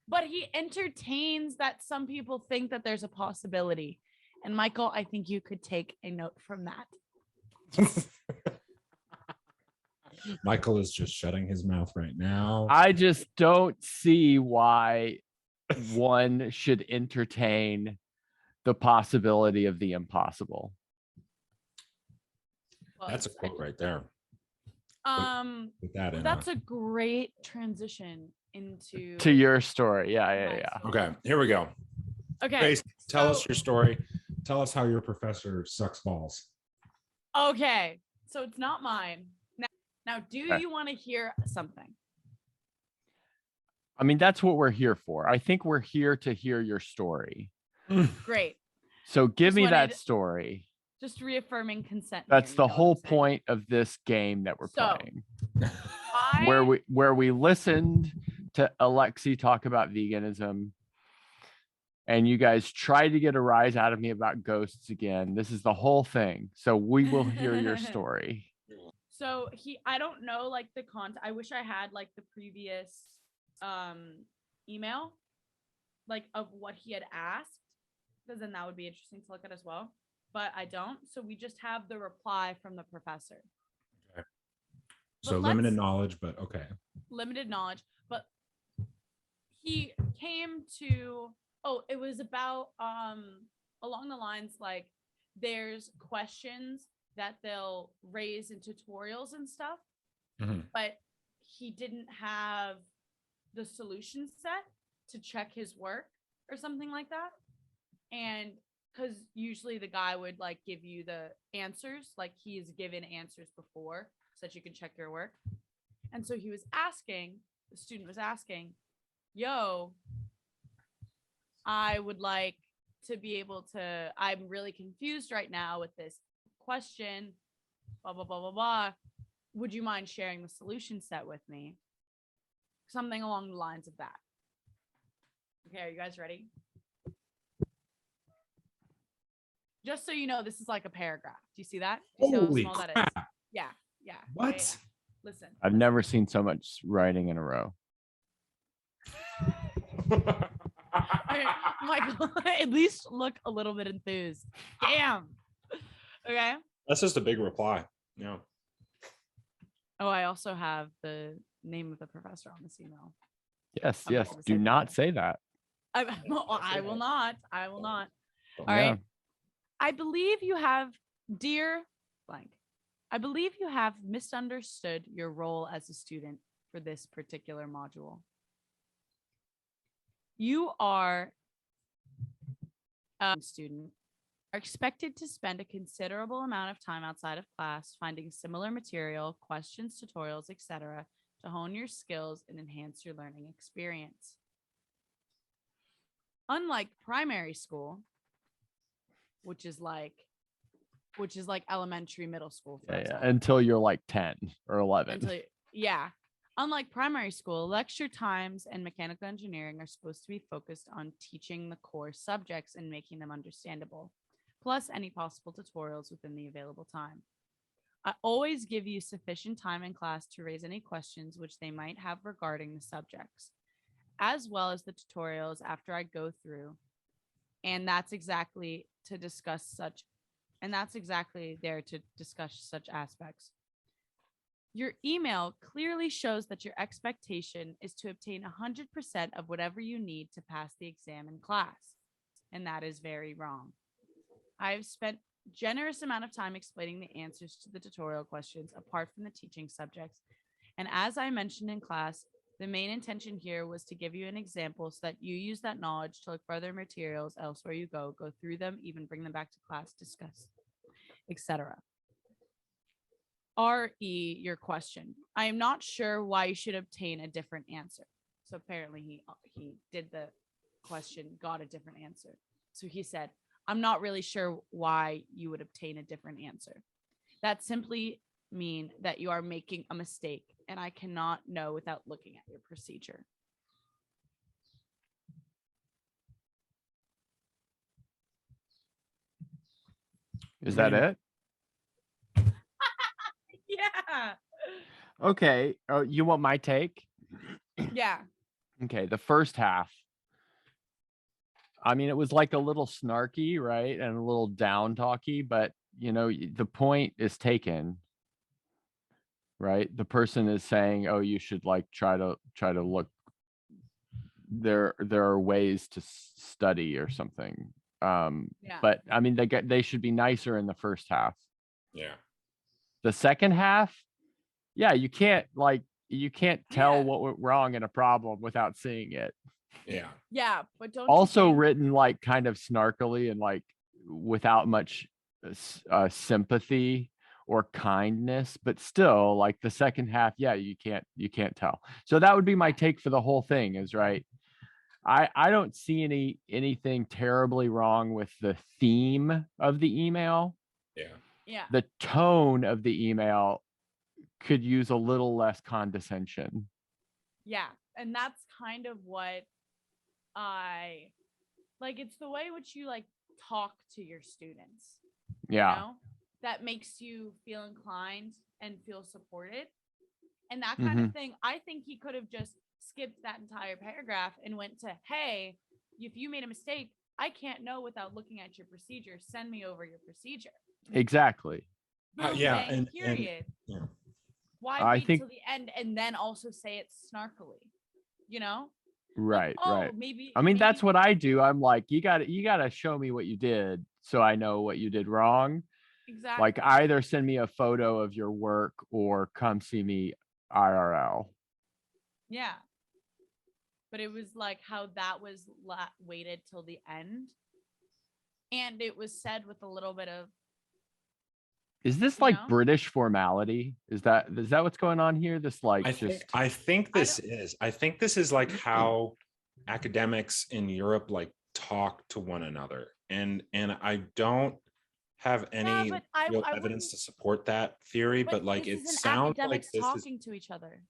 Speaker 4: but he entertains that some people think that there's a possibility. And Michael, I think you could take a note from that.
Speaker 1: Michael is just shutting his mouth right now.
Speaker 3: I just don't see why one should entertain the possibility of the impossible.
Speaker 4: Well,
Speaker 1: That's a quote right there. Put that in.
Speaker 4: that's a great transition into
Speaker 3: To your story. Yeah,
Speaker 4: my
Speaker 3: yeah, yeah.
Speaker 4: story.
Speaker 1: Okay, here we go.
Speaker 4: Okay.
Speaker 1: Grace, tell us
Speaker 4: so-
Speaker 1: your story. Tell us how your professor sucks balls.
Speaker 4: Okay. So it's not mine. Now do
Speaker 3: Okay.
Speaker 4: you want to hear something?
Speaker 3: I mean, that's what we're here for. I think we're here to hear your story.
Speaker 4: Great.
Speaker 3: So give
Speaker 4: Just
Speaker 3: me that
Speaker 4: wanted-
Speaker 3: story.
Speaker 4: Just reaffirming consent.
Speaker 3: That's
Speaker 4: here,
Speaker 3: the
Speaker 4: you know what
Speaker 3: whole
Speaker 4: I'm saying?
Speaker 3: point of this game that we're
Speaker 4: So,
Speaker 3: playing.
Speaker 4: I
Speaker 3: Where we listened to Alexi talk about veganism, and you guys tried to get a rise out of me about ghosts again. This is the whole thing. So we will hear your story.
Speaker 4: So I don't know like the content. I wish I had like the previous email like of what he had asked, because then that would be interesting to look at as well. But I don't. So we just have the reply from the professor.
Speaker 1: So
Speaker 4: But
Speaker 1: limited
Speaker 4: let's-
Speaker 1: knowledge, but okay.
Speaker 4: Limited knowledge, but he came to it was about along the lines like there's questions that they'll raise in tutorials and stuff,
Speaker 1: Mhm.
Speaker 4: but he didn't have the solution set to check his work or something like that. And because usually the guy would like give you the answers, like he's given answers before so that you can check your work. And so the student was asking, yo, I would like to be able to, I'm really confused right now with this question, blah, blah, blah, blah, blah. Would you mind sharing the solution set with me? Something along the lines of that. Okay, are you guys ready? Just so you know, this is like a paragraph. Do you see that? Do you see
Speaker 1: Holy
Speaker 4: how small that
Speaker 1: crap.
Speaker 4: is? Yeah, yeah.
Speaker 1: What?
Speaker 4: Yeah. Listen.
Speaker 3: I've never seen so much writing in a row.
Speaker 4: Okay, Michael, at least look a little bit enthused. Damn. Okay.
Speaker 1: That's just a big reply. Yeah.
Speaker 4: Oh, I also have the name of the professor on this email.
Speaker 3: Yes,
Speaker 4: I'm not
Speaker 3: yes.
Speaker 4: gonna
Speaker 3: Do
Speaker 4: say
Speaker 3: not
Speaker 4: that.
Speaker 3: say that.
Speaker 4: I will not. I will not. All
Speaker 3: Yeah.
Speaker 4: right. I believe you have, dear blank, I believe you have misunderstood your role as a student for this particular module. You are a student, are expected to spend a considerable amount of time outside of class finding similar material, questions, tutorials, etc., to hone your skills and enhance your learning experience. Unlike primary school, which is like elementary, middle school, for
Speaker 3: Yeah, yeah.
Speaker 4: example.
Speaker 3: Until you're like 10 or 11.
Speaker 4: Yeah. Unlike primary school, lecture times and mechanical engineering are supposed to be focused on teaching the core subjects and making them understandable, plus any possible tutorials within the available time. I always give you sufficient time in class to raise any questions which they might have regarding the subjects, as well as the tutorials after I go through. And that's exactly there to discuss such aspects. Your email clearly shows that your expectation is to obtain 100% of whatever you need to pass the exam in class, and that is very wrong. I have spent generous amount of time explaining the answers to the tutorial questions apart from the teaching subjects, and as I mentioned in class, the main intention here was to give you an example so that you use that knowledge to look for other materials elsewhere you go through them, even bring them back to class, discuss, etc. RE, your question. I am not sure why you should obtain a different answer. So apparently he did the question, got a different answer. So he said, I'm not really sure why you would obtain a different answer. That simply mean that you are making a mistake, and I cannot know without looking at your procedure.
Speaker 3: Is that it?
Speaker 4: Yeah.
Speaker 3: Okay. Oh, you want my take?
Speaker 4: Yeah.
Speaker 3: Okay. The first half. I mean, it was like a little snarky, right? And a little down talky, but the point is taken, right? The person is saying, oh, you should like try to look. There are ways to study or something.
Speaker 4: Yeah.
Speaker 3: But I mean, they should be nicer in the first half.
Speaker 1: Yeah.
Speaker 3: The second half, yeah, you can't like you can't tell
Speaker 4: Yeah.
Speaker 3: what went wrong in a problem without seeing it.
Speaker 1: Yeah.
Speaker 4: Yeah, but don't you
Speaker 3: Also
Speaker 4: think-
Speaker 3: written like kind of snarkily and like without much sympathy or kindness, but still like the second half, yeah, you can't tell. So that would be my take for the whole thing is right. I don't see anything terribly wrong with the theme of the email.
Speaker 1: Yeah.
Speaker 4: Yeah.
Speaker 3: The tone of the email could use a little less condescension.
Speaker 4: Yeah. And that's kind of what I like. It's the way which you like talk to your students,
Speaker 3: Yeah.
Speaker 4: you know, that makes you feel inclined and feel supported. And that kind of thing. I think he could have just skipped that entire paragraph and went to, hey, if you made a mistake, I can't know without looking at your procedure. Send me over your procedure.
Speaker 3: Exactly.
Speaker 4: Boom,
Speaker 1: Yeah,
Speaker 4: bang, period.
Speaker 1: yeah.
Speaker 4: Why
Speaker 3: I
Speaker 4: wait
Speaker 3: think-
Speaker 4: till the end and then also say it snarkily? You know?
Speaker 3: Right,
Speaker 4: Like,
Speaker 3: right.
Speaker 4: Maybe.
Speaker 3: I mean, that's
Speaker 4: maybe-
Speaker 3: what I do. I'm like, you gotta show me what you did so I know what you did wrong.
Speaker 4: Exactly.
Speaker 3: Like either send me a photo of your work or come see me IRL.
Speaker 4: Yeah. But it was like how that was waited till the end. And it was said with a little bit of,
Speaker 3: Is this
Speaker 4: You
Speaker 3: like
Speaker 4: know?
Speaker 3: British formality? Is that what's going on here? This like
Speaker 1: I
Speaker 3: just
Speaker 1: think this is. I think this is like how academics in Europe like talk to one another, and I don't have any
Speaker 4: but
Speaker 1: real
Speaker 4: I
Speaker 1: evidence
Speaker 4: wouldn't-
Speaker 1: to support that theory, but like
Speaker 4: this
Speaker 1: it
Speaker 4: isn't
Speaker 1: sounds like
Speaker 4: academics
Speaker 1: this is
Speaker 4: talking to each other.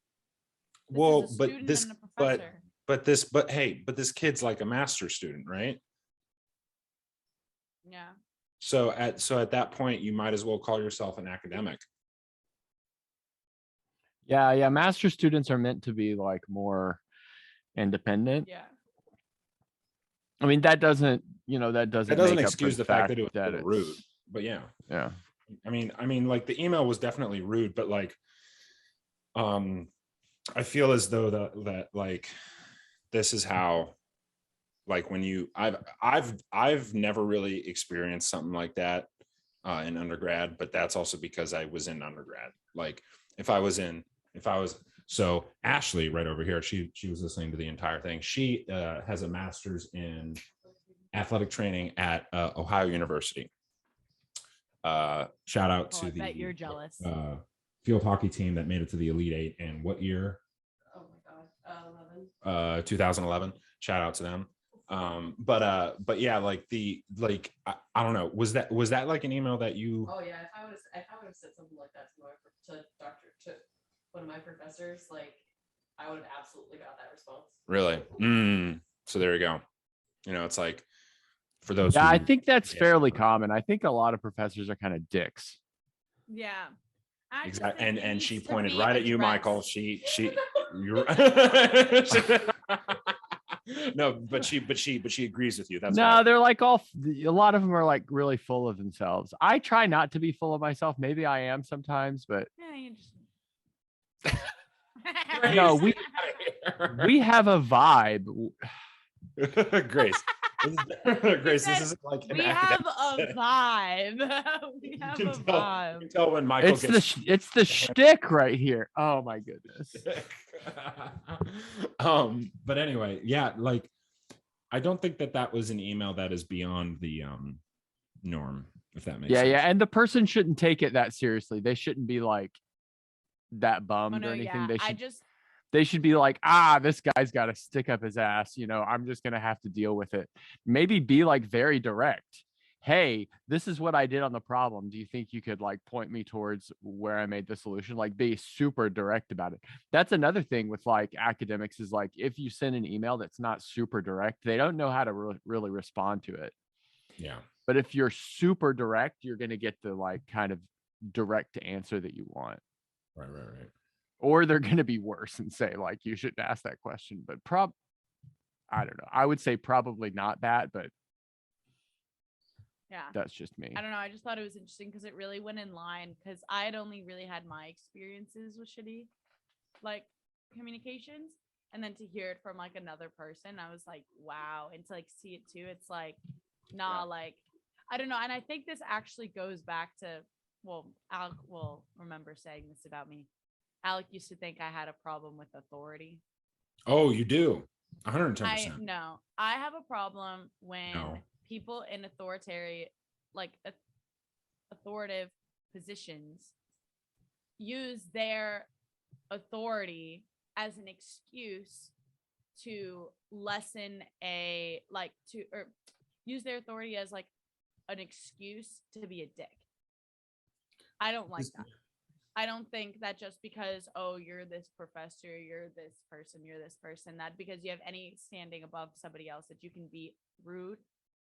Speaker 4: This
Speaker 1: well,
Speaker 4: is a
Speaker 1: but
Speaker 4: student
Speaker 1: this,
Speaker 4: and a
Speaker 1: but
Speaker 4: professor.
Speaker 1: but this kid's like a master's student, right?
Speaker 4: Yeah.
Speaker 1: So at that point, you might as well call yourself an academic.
Speaker 3: yeah. Master students are meant to be like more independent.
Speaker 4: Yeah.
Speaker 3: I mean, that doesn't
Speaker 1: That doesn't
Speaker 3: make up for
Speaker 1: excuse the fact that it was
Speaker 3: that
Speaker 1: a little rude,
Speaker 3: it's-
Speaker 1: but yeah.
Speaker 3: Yeah.
Speaker 1: I mean, like the email was definitely rude, but like, I feel as though that like, this is how, like when you, I've never really experienced something like that in undergrad, but that's also because I was in undergrad. Like if I was, so Ashley right over here, she was listening to the entire thing. She has a master's in athletic training at Ohio University. Shout out
Speaker 4: Oh,
Speaker 1: to
Speaker 4: I
Speaker 1: the
Speaker 4: bet you're jealous.
Speaker 1: field hockey team that made it to the Elite Eight in what year?
Speaker 5: Oh my god. 11.
Speaker 1: 2011. Shout out to them. But yeah, like I don't know. Was that like an email that you?
Speaker 5: Oh yeah. If I would have said something like that to one of my professors, like I would have absolutely got that response.
Speaker 1: Really? So there you go. You know, it's like for those.
Speaker 3: Yeah, I
Speaker 1: who-
Speaker 3: think that's
Speaker 1: yeah.
Speaker 3: fairly common. I think a lot of professors are kind of dicks.
Speaker 4: Yeah. I just
Speaker 1: Exactly.
Speaker 4: think it
Speaker 1: And
Speaker 4: needs
Speaker 1: she
Speaker 4: to
Speaker 1: pointed
Speaker 4: be
Speaker 1: right at you, Michael.
Speaker 4: addressed.
Speaker 1: You're no, but she agrees with you. That's
Speaker 3: No,
Speaker 1: why.
Speaker 3: they're like a lot of them are like really full of themselves. I try not to be full of myself. Maybe I am sometimes, but
Speaker 4: Yeah, you just...
Speaker 3: No, we have a vibe.
Speaker 1: Grace. Grace,
Speaker 4: said,
Speaker 1: this isn't like an
Speaker 4: we
Speaker 1: academic
Speaker 4: have a
Speaker 1: setting.
Speaker 4: vibe. We
Speaker 1: You
Speaker 4: have
Speaker 1: can
Speaker 4: a
Speaker 1: tell- you
Speaker 4: vibe.
Speaker 1: can tell when Michael
Speaker 3: It's
Speaker 1: gets
Speaker 3: it's the shtick right here. Oh my goodness.
Speaker 1: sick. But anyway, yeah, like I don't think that was an email that is beyond the norm, if that makes
Speaker 3: Yeah,
Speaker 1: sense.
Speaker 3: yeah, and the person shouldn't take it that seriously. They shouldn't be like that
Speaker 4: Oh,
Speaker 3: bummed
Speaker 4: no,
Speaker 3: or anything.
Speaker 4: yeah.
Speaker 3: They should be like, this guy's got to stick up his ass. You know, I'm just going to have to deal with it. Maybe be like very direct. Hey, this is what I did on the problem. Do you think you could like point me towards where I made the solution? Like be super direct about it. That's another thing with like academics is like, if you send an email that's not super direct, they don't know how to really respond to it.
Speaker 1: Yeah.
Speaker 3: But if you're super direct, you're going to get the like kind of direct answer that you want.
Speaker 1: Right.
Speaker 3: Or they're going to be worse and say like you shouldn't ask that question, but I don't know, I would say probably not that, but
Speaker 4: Yeah.
Speaker 3: that's just me.
Speaker 4: I don't know. I just thought it was interesting because it really went in line because I had only really had my experiences with shitty like communications. And then to hear it from like another person, I was like, wow. And to like see it too, it's like, nah, like, I don't know. And I think this actually goes back to, well, Alec will remember saying this about me. Alec used to think I had a problem with authority.
Speaker 1: Oh, you do.
Speaker 4: I
Speaker 1: 110%.
Speaker 4: no, I have a problem when
Speaker 1: No.
Speaker 4: people in authoritative positions use their authority as an excuse to lessen or use their authority as like an excuse to be a dick. I don't like that. I don't think that just because, oh, you're this professor, you're this person, that because you have any standing above somebody else that you can be rude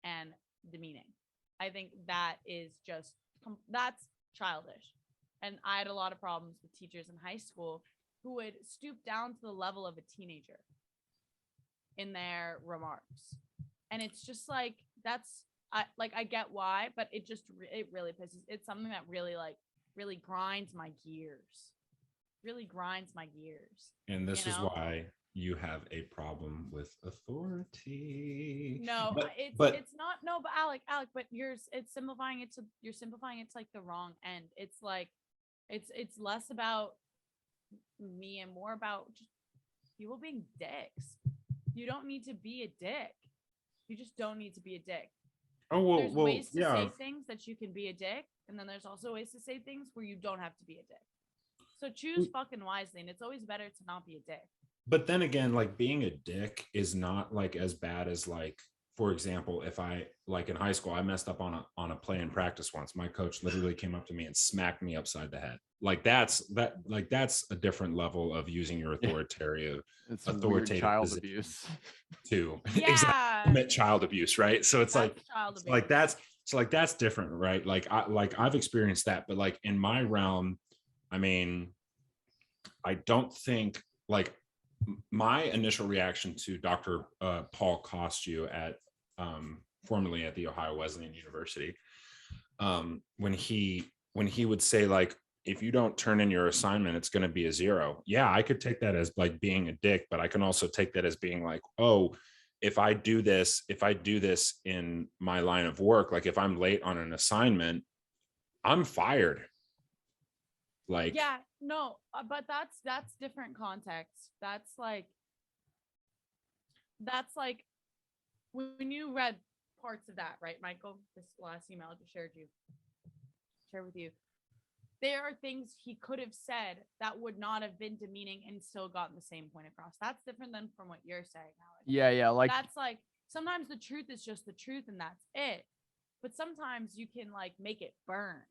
Speaker 4: and demeaning. I think that is just, that's childish. And I had a lot of problems with teachers in high school who would stoop down to the level of a teenager in their remarks. And it's just like, I get why, but it really pisses, it's something that really grinds my gears.
Speaker 1: And this is why you have a problem with authority.
Speaker 4: No,
Speaker 1: but
Speaker 4: it's not. No, but Alec, but you're simplifying it to like the wrong end. It's like, it's less about me and more about just people being dicks. You don't need to be a dick. You just don't need to be a dick.
Speaker 1: oh well,
Speaker 4: There's ways to
Speaker 1: yeah.
Speaker 4: say things that you can be a dick, and then there's also ways to say things where you don't have to be a dick. So choose fucking wisely, and it's always better to not be a dick.
Speaker 1: But then again, like being a dick is not like as bad as like, for example, if I like in high school, I messed up on a play in practice once. My coach literally came up to me and smacked me upside the head. Like that's a different level of using your authoritative
Speaker 3: child
Speaker 1: position
Speaker 3: abuse.
Speaker 1: To
Speaker 4: Yeah.
Speaker 1: commit child abuse, right? So it's
Speaker 4: That's
Speaker 1: like
Speaker 4: child
Speaker 1: it's
Speaker 4: abuse.
Speaker 1: like that's different, right? I've experienced that, but like in my realm, I mean, I don't think like my initial reaction to Dr. Paul Costu at formerly at the Ohio Wesleyan University, when he would say like, if you don't turn in your assignment, it's going to be a 0. Yeah, I could take that as like being a dick, but I can also take that as being like, oh, if I do this in my line of work, like if I'm late on an assignment, I'm fired. Like,
Speaker 4: yeah, no, but that's different context. That's like when you read parts of that, right, Michael? This last email I just shared with you. There are things he could have said that would not have been demeaning and still gotten the same point across. That's different than from what you're saying, Alex.
Speaker 3: Yeah, like
Speaker 4: that's like sometimes the truth is just the truth and that's it. But sometimes you can like make it burn,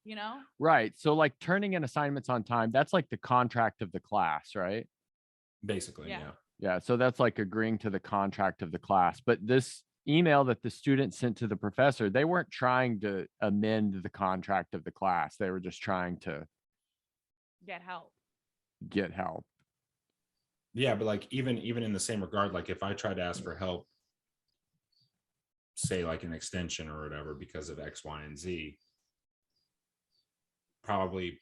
Speaker 4: you know?
Speaker 3: right. So like turning in assignments on time, that's like the contract of the class, right?
Speaker 1: basically,
Speaker 4: Yeah.
Speaker 1: yeah.
Speaker 3: Yeah, so that's like agreeing to the contract of the class. But this email that the student sent to the professor, they weren't trying to amend the contract of the class. They were just trying to
Speaker 4: Get help.
Speaker 1: Yeah, but like even in the same regard, like if I try to ask for help, say like an extension or whatever because of X, Y, and Z, probably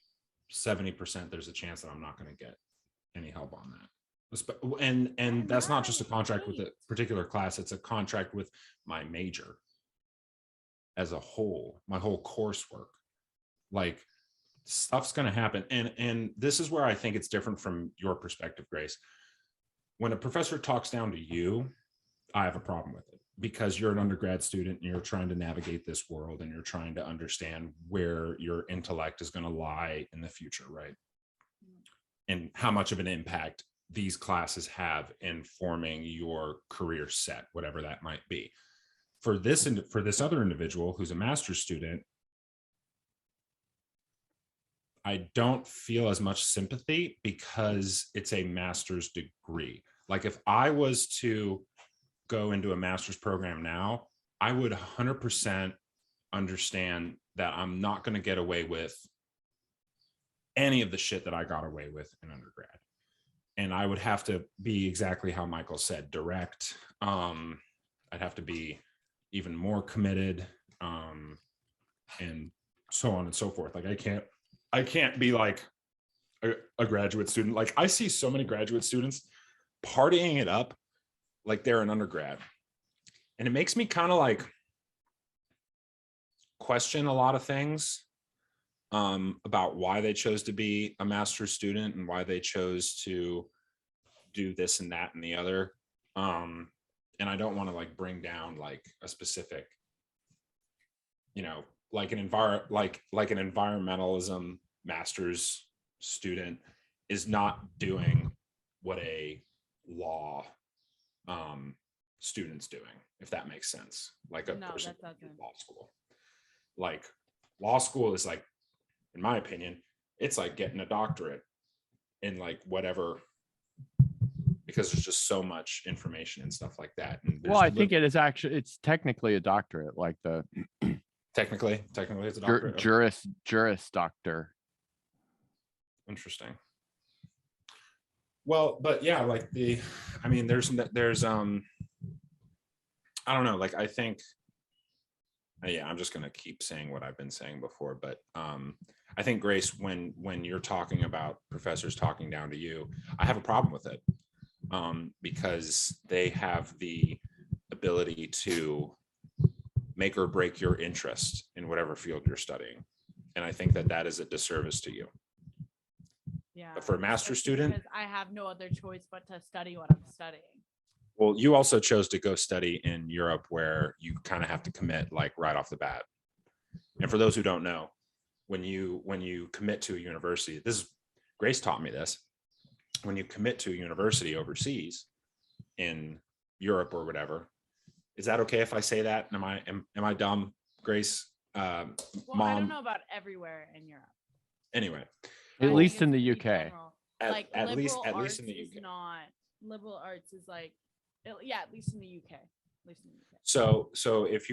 Speaker 1: 70% there's a chance that I'm not going to get any help on that. And that's not just a contract with a particular class, it's a contract with my major as a whole, my whole coursework. Like stuff's going to happen. And this is where I think it's different from your perspective, Grace. When a professor talks down to you, I have a problem with it because you're an undergrad student and you're trying to navigate this world and you're trying to understand where your intellect is going to lie in the future, right? And how much of an impact these classes have in forming your career set, whatever that might be. For this other individual who's a master's student, I don't feel as much sympathy because it's a master's degree. Like if I was to go into a master's program now, I would 100% understand that I'm not going to get away with any of the shit that I got away with in undergrad. And I would have to be exactly how Michael said, direct. I'd have to be even more committed, and so on and so forth. Like I can't be like a graduate student. Like I see so many graduate students partying it up like they're an undergrad. And it makes me kind of like question a lot of things. about why they chose to be a master's student and why they chose to do this and that and the other. And I don't want to like bring down like a specific, like an environmentalism master's student is not doing what a law student's doing, if that makes sense. Like a
Speaker 4: No,
Speaker 1: person
Speaker 4: that
Speaker 1: in
Speaker 4: doesn't.
Speaker 1: law school. Like law school is like, in my opinion, it's like getting a doctorate in like whatever, because there's just so much information and stuff like that. And
Speaker 3: Well, I think it's technically a doctorate, like the
Speaker 1: technically it's a doctorate.
Speaker 3: juris doctor.
Speaker 1: Interesting. Well, but yeah, like there's I don't know, like I think, yeah, I'm just gonna keep saying what I've been saying before, but I think, Grace, when you're talking about professors talking down to you, I have a problem with it, because they have the ability to make or break your interest in whatever field you're studying, and I think that is a disservice to you.
Speaker 4: Yeah.
Speaker 1: But for a master's
Speaker 4: especially
Speaker 1: student,
Speaker 4: because I have no other choice but to study what I'm studying.
Speaker 1: well, you also chose to go study in Europe, where you kind of have to commit like right off the bat. And for those who don't know, when you commit to a university, Grace taught me this. When you commit to a university overseas in Europe or whatever, is that okay if I say that? Am I dumb, Grace?
Speaker 4: Well,
Speaker 1: Mom.
Speaker 4: I don't know about everywhere in Europe.
Speaker 1: Anyway,
Speaker 4: I
Speaker 3: At
Speaker 4: think
Speaker 3: least
Speaker 4: it's
Speaker 3: in the
Speaker 4: pretty
Speaker 3: UK.
Speaker 4: general.
Speaker 1: At
Speaker 4: Like
Speaker 1: least
Speaker 4: liberal
Speaker 1: in the
Speaker 4: arts is
Speaker 1: UK.
Speaker 4: not liberal arts is like yeah, at least in the UK. At least in the UK.
Speaker 1: So if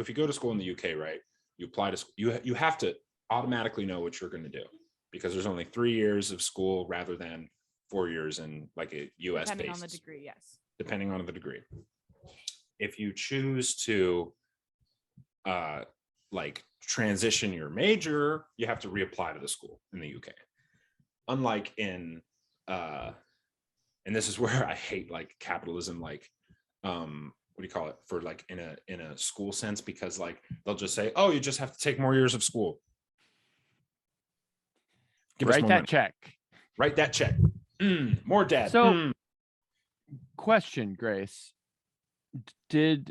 Speaker 1: you go to school in the UK, right? You apply to you have to automatically know what you're going to do, because there's only 3 years of school rather than 4 years in like a US
Speaker 4: Depending
Speaker 1: based,
Speaker 4: on the degree, yes.
Speaker 1: depending on the degree. If you choose to like transition your major, you have to reapply to the school in the UK. Unlike in and this is where I hate like capitalism, like what do you call it, for like in a school sense, because like they'll just say, oh, you just have to take more years of school.
Speaker 3: Write that check.
Speaker 1: Write that check. More debt.
Speaker 3: So, question, Grace. Do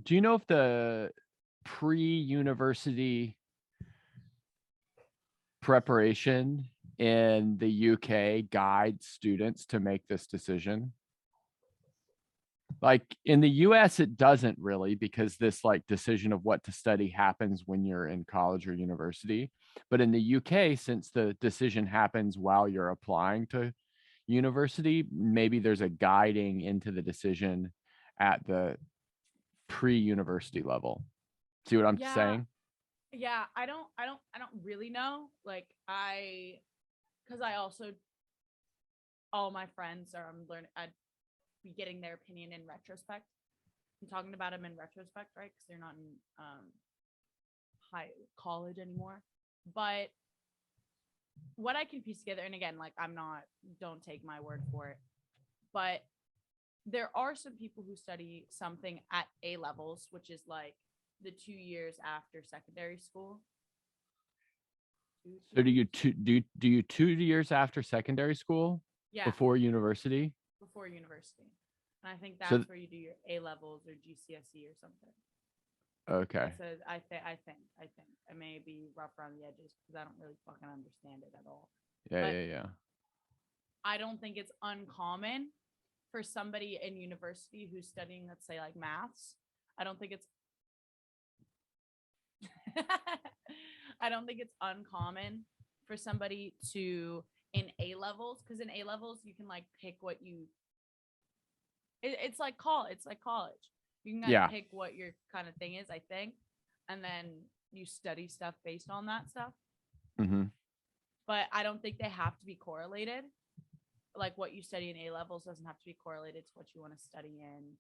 Speaker 3: you know if the pre-university preparation in the UK guides students to make this decision? Like in the US, it doesn't really, because this like decision of what to study happens when you're in college or university. But in the UK, since the decision happens while you're applying to university, maybe there's a guiding into the decision at the pre-university level. See what I'm saying?
Speaker 4: Yeah, I don't really know. Like because I also, all my friends are learning. I'd be getting their opinion in retrospect. I'm talking about them in retrospect, right? Because they're not in high college anymore. But what I can piece together, and again, like don't take my word for it, but there are some people who study something at A levels, which is like the 2 years after secondary school.
Speaker 3: So do you 2 years after secondary school?
Speaker 4: Yeah.
Speaker 3: Before university?
Speaker 4: Before university. And I think that's
Speaker 3: So
Speaker 4: where you do your A levels or GCSE or something.
Speaker 3: Okay.
Speaker 4: So I think I may be rough around the edges because I don't really fucking understand it at all.
Speaker 3: Yeah.
Speaker 4: I don't think it's uncommon for somebody in university who's studying, let's say, like maths. I don't think it's uncommon for somebody to in A levels, because in A levels you can like pick what you. It's like college. You can kind of pick what your kind of thing is, I think, and then you study stuff based on that stuff.
Speaker 3: Mm-hmm.
Speaker 4: But I don't think they have to be correlated. Like what you study in A levels doesn't have to be correlated to what you want to study in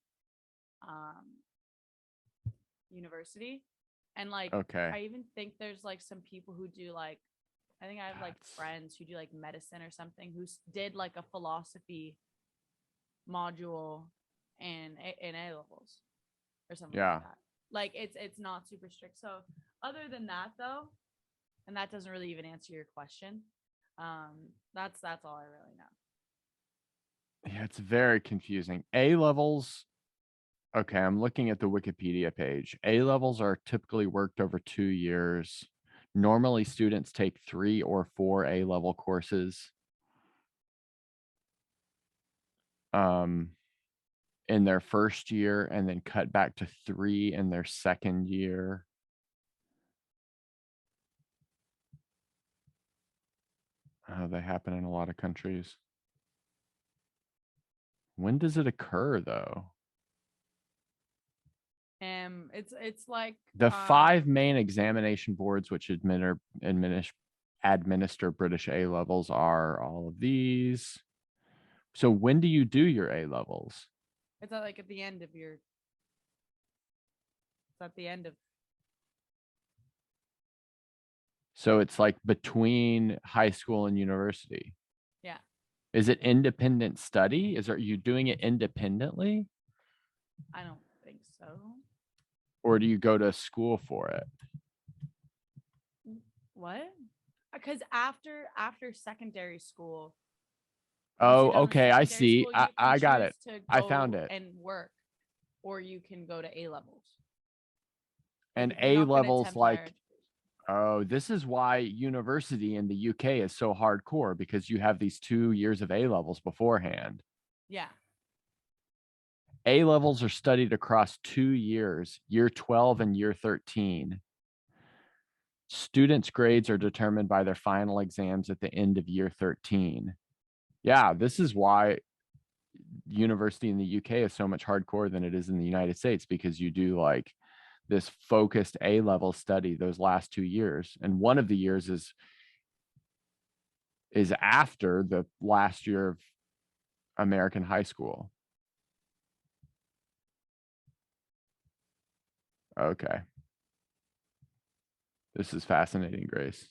Speaker 4: university. And like,
Speaker 3: okay.
Speaker 4: I even think there's like some people who do like, I think I have like friends who do like medicine or something who did like a philosophy module in A levels or something like that. Like it's not super strict. So other than that though, and that doesn't really even answer your question. That's all I really know.
Speaker 3: Yeah, it's very confusing. A levels. Okay, I'm looking at the Wikipedia page. A levels are typically worked over 2 years. Normally, students take 3 or 4 A level courses in their first year, and then cut back to 3 in their second year. They happen in a lot of countries. When does it occur, though?
Speaker 4: It's like
Speaker 3: The 5 main examination boards which administer British A levels are all of these. So when do you do your A levels?
Speaker 4: It's at like at the end of your. It's at the end of.
Speaker 3: So it's like between high school and university.
Speaker 4: Yeah.
Speaker 3: Is it independent study? Are you doing it independently?
Speaker 4: I don't think so.
Speaker 3: Or do you go to school for it?
Speaker 4: What? Because after secondary school.
Speaker 3: Oh, okay. I see. I got it. I found it.
Speaker 4: And work, or you can go to A levels.
Speaker 3: And
Speaker 4: if you're
Speaker 3: A
Speaker 4: not gonna
Speaker 3: levels,
Speaker 4: attempt higher
Speaker 3: like,
Speaker 4: education.
Speaker 3: oh, this is why university in the UK is so hardcore, because you have these 2 years of A levels beforehand.
Speaker 4: Yeah.
Speaker 3: A levels are studied across 2 years, year 12 and year 13. Students' grades are determined by their final exams at the end of year 13. Yeah, this is why university in the UK is so much hardcore than it is in the United States, because you do like this focused A level study those last 2 years. And one of the years is after the last year of American high school. Okay. This is fascinating, Grace.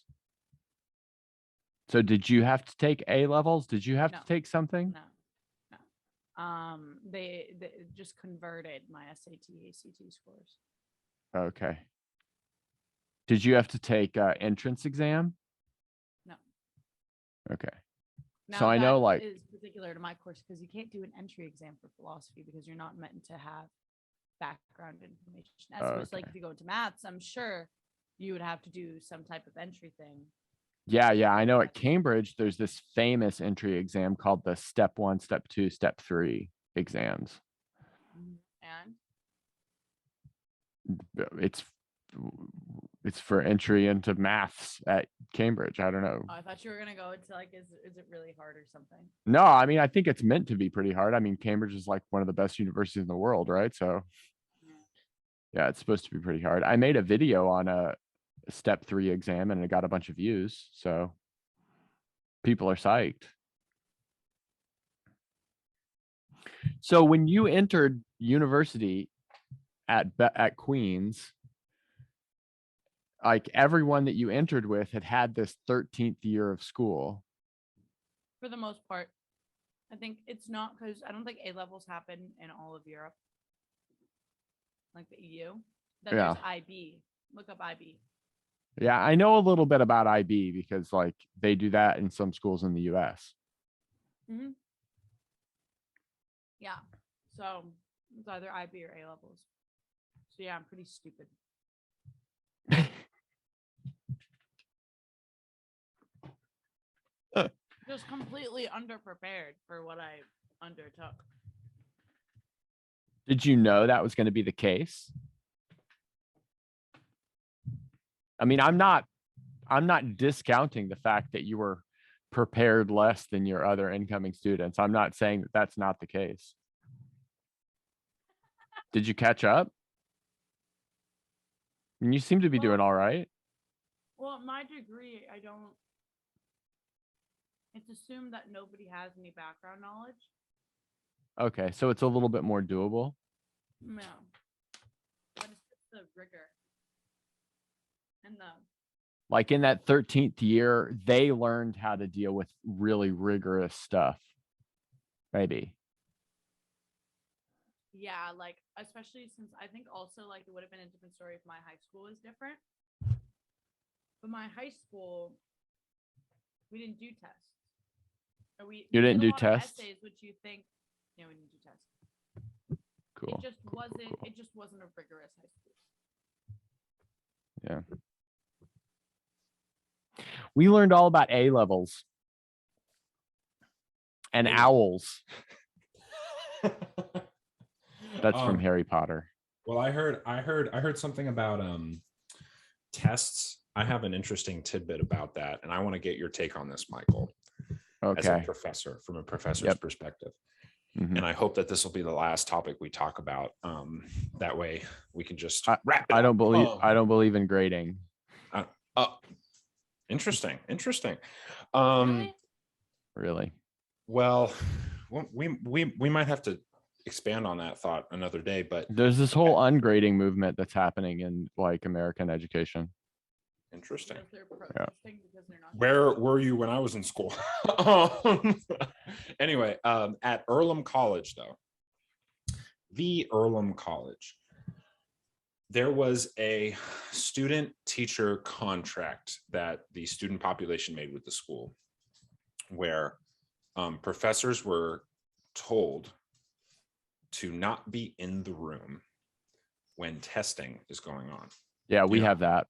Speaker 3: So did you have to take A levels? Did you have
Speaker 4: No.
Speaker 3: to take something?
Speaker 4: No. They just converted my SAT, ACT scores.
Speaker 3: Okay. Did you have to take entrance exam?
Speaker 4: No.
Speaker 3: Okay.
Speaker 4: Now,
Speaker 3: So I know,
Speaker 4: that
Speaker 3: like,
Speaker 4: is particular to my course because you can't do an entry exam for philosophy because you're not meant to have background information. As opposed to, like,
Speaker 3: okay.
Speaker 4: if you go into maths, I'm sure you would have to do some type of entry thing.
Speaker 3: Yeah, I know at Cambridge, there's this famous entry exam called the step 1, step 2, step 3 exams.
Speaker 4: And
Speaker 3: It's for entry into maths at Cambridge. I don't know.
Speaker 4: I thought you were gonna go into like, is it really hard or something?
Speaker 3: No, I mean, I think it's meant to be pretty hard. I mean, Cambridge is like one of the best universities in the world, right? So yeah, it's supposed to be pretty hard. I made a video on a step 3 exam and it got a bunch of views. So people are psyched. So when you entered university at Queens, like everyone that you entered with had this 13th year of school.
Speaker 4: For the most part, I think it's not because I don't think A levels happen in all of Europe, like the EU. Then
Speaker 3: Yeah.
Speaker 4: there's IB. Look up IB.
Speaker 3: Yeah, I know a little bit about IB because like they do that in some schools in the US.
Speaker 4: Mm-hmm. Yeah. So it's either IB or A levels. So yeah, I'm pretty stupid. Just completely underprepared for what I undertook.
Speaker 3: Did you know that was going to be the case? I mean, I'm not discounting the fact that you were prepared less than your other incoming students. I'm not saying that that's not the case. Did you catch up? And you seem to be doing all right.
Speaker 4: Well, my degree, I don't. It's assumed that nobody has any background knowledge.
Speaker 3: Okay, so it's a little bit more doable.
Speaker 4: No. But it's just the rigor. And the.
Speaker 3: Like in that 13th year, they learned how to deal with really rigorous stuff. Maybe.
Speaker 4: Yeah, like, especially since I think also, like, it would have been a different story if my high school was different. But my high school, we didn't do tests. Or we
Speaker 3: You
Speaker 4: we
Speaker 3: didn't
Speaker 4: did a
Speaker 3: do
Speaker 4: lot of
Speaker 3: tests?
Speaker 4: essays, which you think, we didn't do tests.
Speaker 3: Cool.
Speaker 4: It just
Speaker 3: cool, cool,
Speaker 4: wasn't.
Speaker 3: cool.
Speaker 4: It just wasn't a rigorous high school.
Speaker 3: Yeah. We learned all about A levels and
Speaker 1: Ooh.
Speaker 3: owls. That's from
Speaker 1: Um,
Speaker 3: Harry Potter.
Speaker 1: Well, I heard something about tests. I have an interesting tidbit about that, and I want to get your take on this, Michael, as a
Speaker 3: Okay.
Speaker 1: professor, from a professor's
Speaker 3: Yep.
Speaker 1: perspective.
Speaker 3: Mhm.
Speaker 1: And I hope that this will be the last topic we talk about. That way we can just
Speaker 3: I-
Speaker 1: wrap it
Speaker 3: I
Speaker 1: up.
Speaker 3: don't believe
Speaker 1: Oh.
Speaker 3: I don't believe in grading.
Speaker 1: Interesting.
Speaker 4: Really?
Speaker 3: Really.
Speaker 1: Well, we might have to expand on that thought another day, but
Speaker 3: There's this whole ungrading movement that's happening in like American education.
Speaker 1: interesting.
Speaker 4: Because they're protesting because they're not.
Speaker 1: Where were you when I was in school? Anyway, at Earlham College, though, the Earlham College, there was a student-teacher contract that the student population made with the school, where professors were told to not be in the room when testing is going on.
Speaker 3: Yeah, we
Speaker 1: Yeah.
Speaker 3: have that.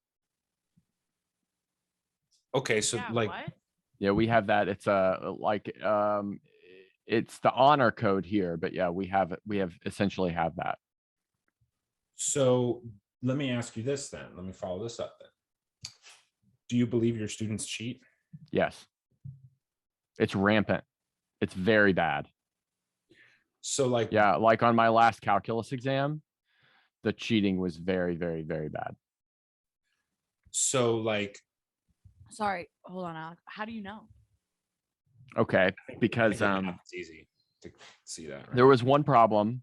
Speaker 1: Okay, so
Speaker 4: Yeah,
Speaker 1: like,
Speaker 4: what?
Speaker 3: Yeah, we have that. It's it's the honor code here, but yeah, we have it. We have essentially have that.
Speaker 1: so let me ask you this then. Let me follow this up then. Do you believe your students cheat?
Speaker 3: Yes. It's rampant. It's very bad.
Speaker 1: So like,
Speaker 3: Yeah, like on my last calculus exam, the cheating was very, very, very bad.
Speaker 1: so like,
Speaker 4: Sorry, hold on, Alec. How do you know?
Speaker 3: Okay, because
Speaker 1: it's easy to see that. Right?
Speaker 3: there was one problem.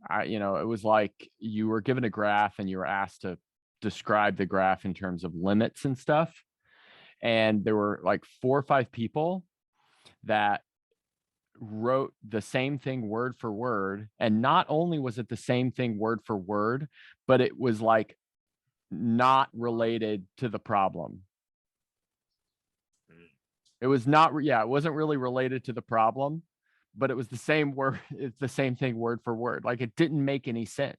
Speaker 3: It was like you were given a graph and you were asked to describe the graph in terms of limits and stuff. And there were like 4 or 5 people that wrote the same thing word for word. And not only was it the same thing word for word, but it was like not related to the problem. It was not, it wasn't really related to the problem, but it was the same word. It's the same thing word for word. Like it didn't make any sense.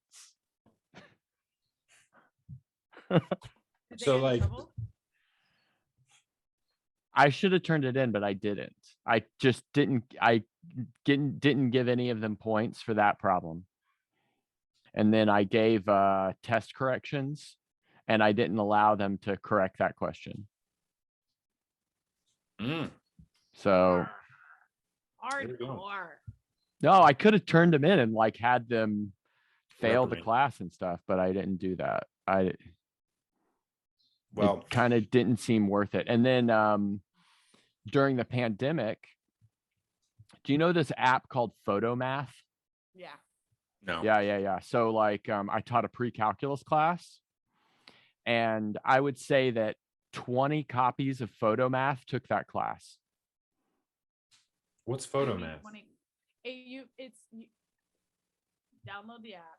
Speaker 4: Did they
Speaker 1: So,
Speaker 4: get in
Speaker 1: like-
Speaker 4: trouble?
Speaker 3: I should have turned it in, but I didn't. I just didn't. I didn't give any of them points for that problem. And then I gave test corrections, and I didn't allow them to correct that question.
Speaker 1: Mm,
Speaker 3: So
Speaker 1: There we go.
Speaker 4: Hardcore.
Speaker 3: no, I could have turned them in and like had them fail the
Speaker 1: Reprimand.
Speaker 3: class and stuff, but I didn't do that.
Speaker 1: well,
Speaker 3: It kind of didn't seem worth it. And then during the pandemic, do you know this app called Photomath?
Speaker 4: Yeah.
Speaker 1: no.
Speaker 3: Yeah. So like I taught a pre-calculus class, and I would say that 20 copies of Photomath took that class.
Speaker 1: What's
Speaker 4: What do you mean,
Speaker 1: Photomath?
Speaker 4: 20 download the app.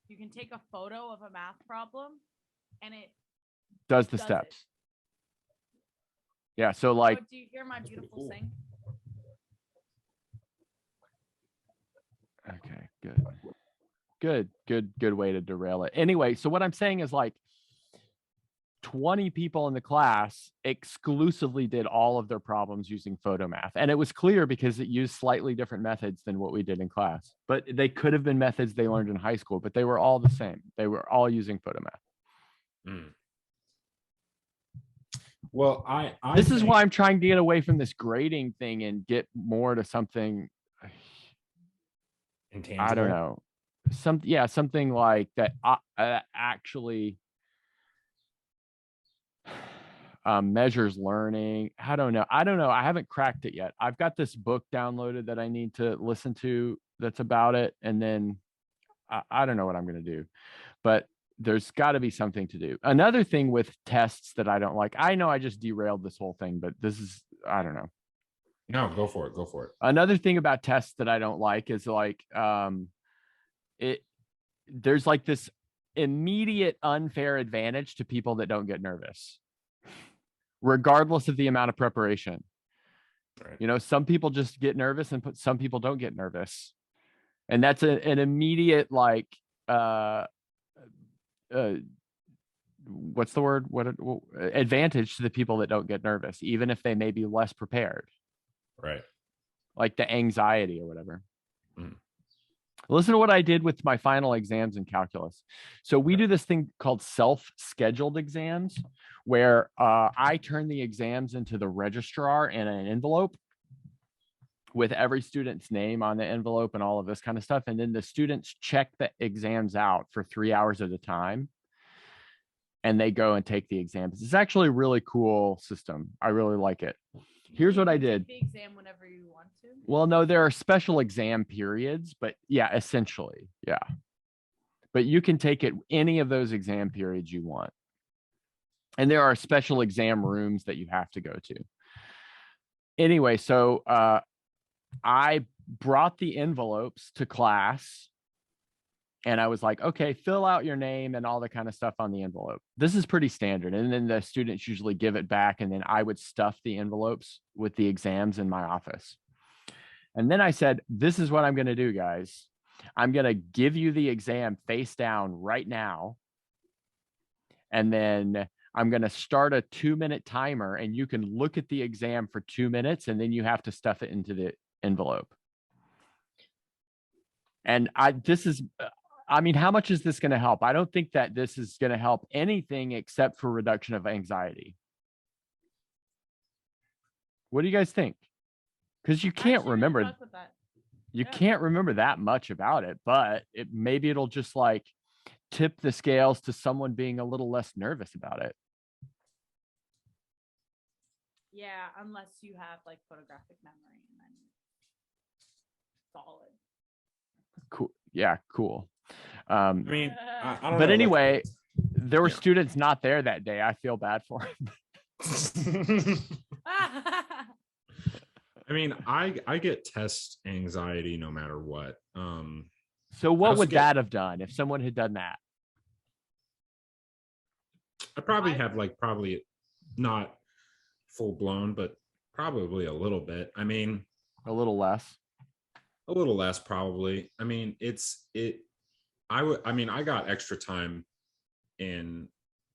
Speaker 4: You can take a photo of a math problem and it
Speaker 3: Does the
Speaker 4: does
Speaker 3: steps.
Speaker 4: it.
Speaker 3: Yeah. So like,
Speaker 4: do you hear my
Speaker 1: That's pretty
Speaker 4: beautiful
Speaker 1: cool.
Speaker 4: sing?
Speaker 3: okay, good way to derail it. Anyway, so what I'm saying is like 20 people in the class exclusively did all of their problems using Photomath. And it was clear because it used slightly different methods than what we did in class. But they could have been methods they learned in high school, but they were all the same. They were all using Photomath.
Speaker 1: Mm. Well, I
Speaker 3: This is
Speaker 1: think-
Speaker 3: why I'm trying to get away from this grading thing and get more to something,
Speaker 1: intangible.
Speaker 3: I don't know. Something like that actually measures learning. I don't know. I haven't cracked it yet. I've got this book downloaded that I need to listen to that's about it. And then I don't know what I'm going to do, but there's got to be something to do. Another thing with tests that I don't like, I know I just derailed this whole thing, but I don't know.
Speaker 1: No, go for it. Go for it.
Speaker 3: Another thing about tests that I don't like is like there's like this immediate unfair advantage to people that don't get nervous. regardless of the amount of preparation.
Speaker 1: Right.
Speaker 3: You know, some people just get nervous and some people don't get nervous. And that's an immediate like what's the word? Advantage to the people that don't get nervous, even if they may be less prepared.
Speaker 1: Right.
Speaker 3: Like the anxiety or whatever.
Speaker 1: Mm.
Speaker 3: Listen to what I did with my final exams in calculus. So we do this thing called self-scheduled exams, where I turn the exams into the registrar in an envelope with every student's name on the envelope and all of this kind of stuff. And then the students check the exams out for 3 hours at a time. And they go and take the exams. It's actually a really cool system. I really like it. Here's what I did.
Speaker 4: The exam whenever you want to.
Speaker 3: Well, no, there are special exam periods, but yeah, essentially, yeah. But you can take it any of those exam periods you want. And there are special exam rooms that you have to go to. Anyway, so I brought the envelopes to class. And I was like, okay, fill out your name and all the kind of stuff on the envelope. This is pretty standard. And then the students usually give it back. And then I would stuff the envelopes with the exams in my office. And then I said, this is what I'm going to do, guys. I'm going to give you the exam face down right now. And then I'm going to start a 2-minute timer and you can look at the exam for 2 minutes and then you have to stuff it into the envelope. And I mean, how much is this going to help? I don't think that this is going to help anything except for reduction of anxiety. What do you guys think? Because you can't remember, you can't remember that much about it, but maybe it'll just like tip the scales to someone being a little less nervous about it.
Speaker 4: Yeah, unless you have like photographic memory and then solid.
Speaker 3: Cool. Yeah, cool.
Speaker 1: I mean, I don't
Speaker 3: But
Speaker 1: know,
Speaker 3: anyway, there were
Speaker 1: yeah.
Speaker 3: students not there that day. I feel bad for them.
Speaker 1: I mean, I get test anxiety no matter what.
Speaker 3: So what
Speaker 1: also
Speaker 3: would
Speaker 1: get-
Speaker 3: that have done if someone had done that?
Speaker 1: I probably have like probably not full blown, but probably a little bit. I mean,
Speaker 3: A little less.
Speaker 1: a little less probably. I mean, I got extra time in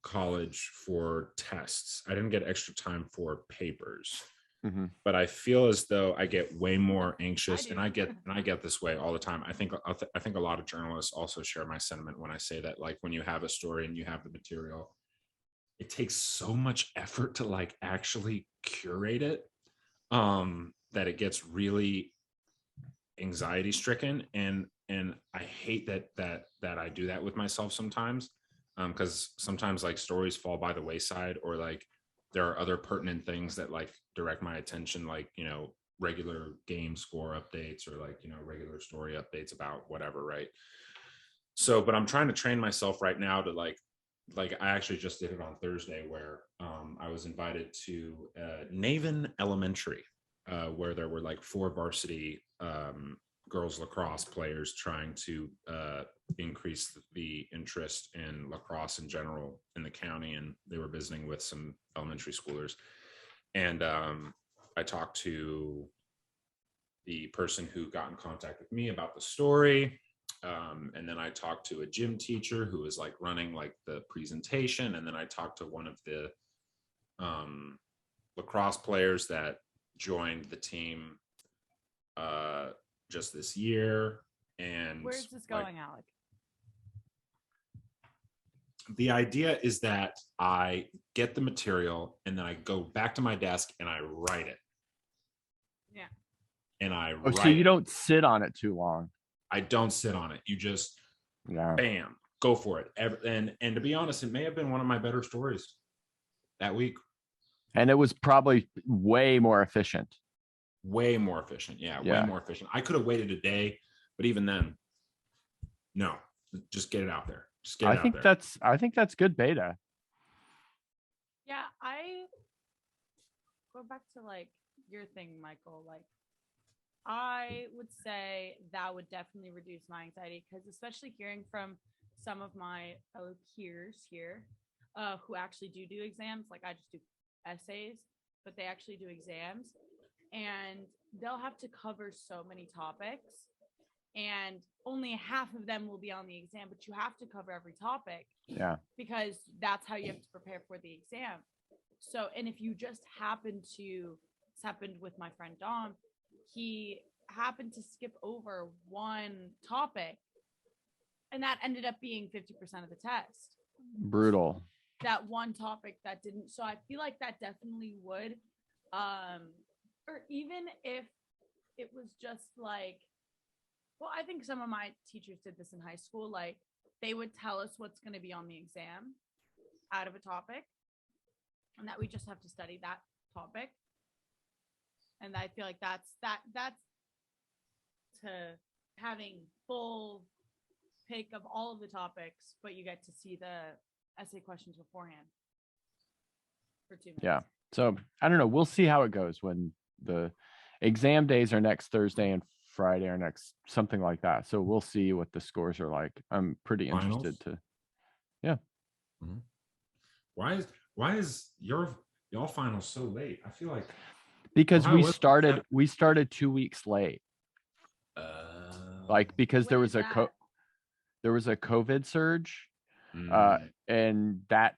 Speaker 1: college for tests. I didn't get extra time for papers.
Speaker 3: Mm-hmm.
Speaker 1: But I feel as though I get way more anxious,
Speaker 4: I
Speaker 1: and
Speaker 4: do.
Speaker 1: I get this way all the time. I think a lot of journalists also share my sentiment when I say that, like, when you have a story and you have the material, it takes so much effort to like actually curate it, that it gets really anxiety stricken, and I hate that I do that with myself sometimes, because sometimes like stories fall by the wayside, or like there are other pertinent things that like direct my attention, like, you know, regular game score updates, or like, you know, regular story updates about whatever, right? So, but I'm trying to train myself right now to like I actually just did it on Thursday, where I was invited to Naven Elementary, where there were like 4 varsity girls lacrosse players trying to increase the interest in lacrosse in general in the county, and they were visiting with some elementary schoolers. And I talked to the person who got in contact with me about the story, and then I talked to a gym teacher who was like running like the presentation, and then I talked to one of the lacrosse players that joined the team just this year. And
Speaker 4: Where's this
Speaker 1: like,
Speaker 4: going, Alec?
Speaker 1: the idea is that I get the material and then I go back to my desk and I write it.
Speaker 4: Yeah.
Speaker 1: And I
Speaker 3: Oh,
Speaker 1: write
Speaker 3: so you
Speaker 1: it.
Speaker 3: don't sit on it too long.
Speaker 1: I don't sit on it. You just
Speaker 3: Yeah.
Speaker 1: bam, go for it. And to be honest, it may have been one of my better stories that week.
Speaker 3: And it was probably way more efficient.
Speaker 1: Way more efficient. Yeah,
Speaker 3: Yeah.
Speaker 1: way more efficient. I could have waited a day, but even then, no, just get it out there. Just get it out there.
Speaker 3: I think that's good beta.
Speaker 4: Yeah, I go back to like your thing, Michael. Like, I would say that would definitely reduce my anxiety, because especially hearing from some of my fellow peers here who actually do exams, like I just do essays, but they actually do exams, and they'll have to cover so many topics, and only half of them will be on the exam, but you have to cover every topic.
Speaker 3: Yeah.
Speaker 4: Because that's how you have to prepare for the exam. So, and if you just happen to, this happened with my friend Dom, he happened to skip over one topic, and that ended up being 50% of the test.
Speaker 3: Brutal.
Speaker 4: That one topic that didn't. So I feel like that definitely would, or even if it was just like, well, I think some of my teachers did this in high school. Like, they would tell us what's going to be on the exam out of a topic, and that we just have to study that topic. And I feel like that's to having full pick of all of the topics, but you get to see the essay questions beforehand for 2 minutes.
Speaker 3: Yeah. So I don't know. We'll see how it goes when the exam days are next Thursday and Friday or next, something like that. So we'll see what the scores are like. I'm pretty
Speaker 1: Finals?
Speaker 3: interested to. Yeah.
Speaker 1: Mhm. Why is y'all finals so late? I feel like
Speaker 3: Because
Speaker 1: Ohio
Speaker 3: we
Speaker 1: wasn't
Speaker 3: started 2 weeks late. Like, because there
Speaker 4: When
Speaker 3: was
Speaker 4: is
Speaker 3: there was a COVID surge,
Speaker 1: mm,
Speaker 3: and that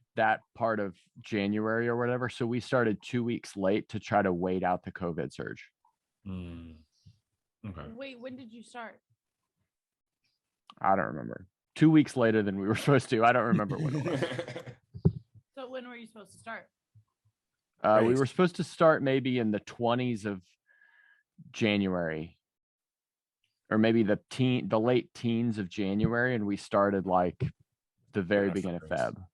Speaker 3: part of January or whatever. So we started 2 weeks late to try to wait out the COVID surge.
Speaker 1: okay.
Speaker 4: Wait, when did you start?
Speaker 3: I don't remember. 2 weeks later than we were supposed to. I don't remember when it was.
Speaker 4: So when were you supposed to start?
Speaker 3: We
Speaker 1: Right.
Speaker 3: were supposed to start maybe in the 20s of January, or maybe the late teens of January, and we started like the very
Speaker 1: Yeah,
Speaker 3: beginning of
Speaker 1: Grace.
Speaker 3: Feb.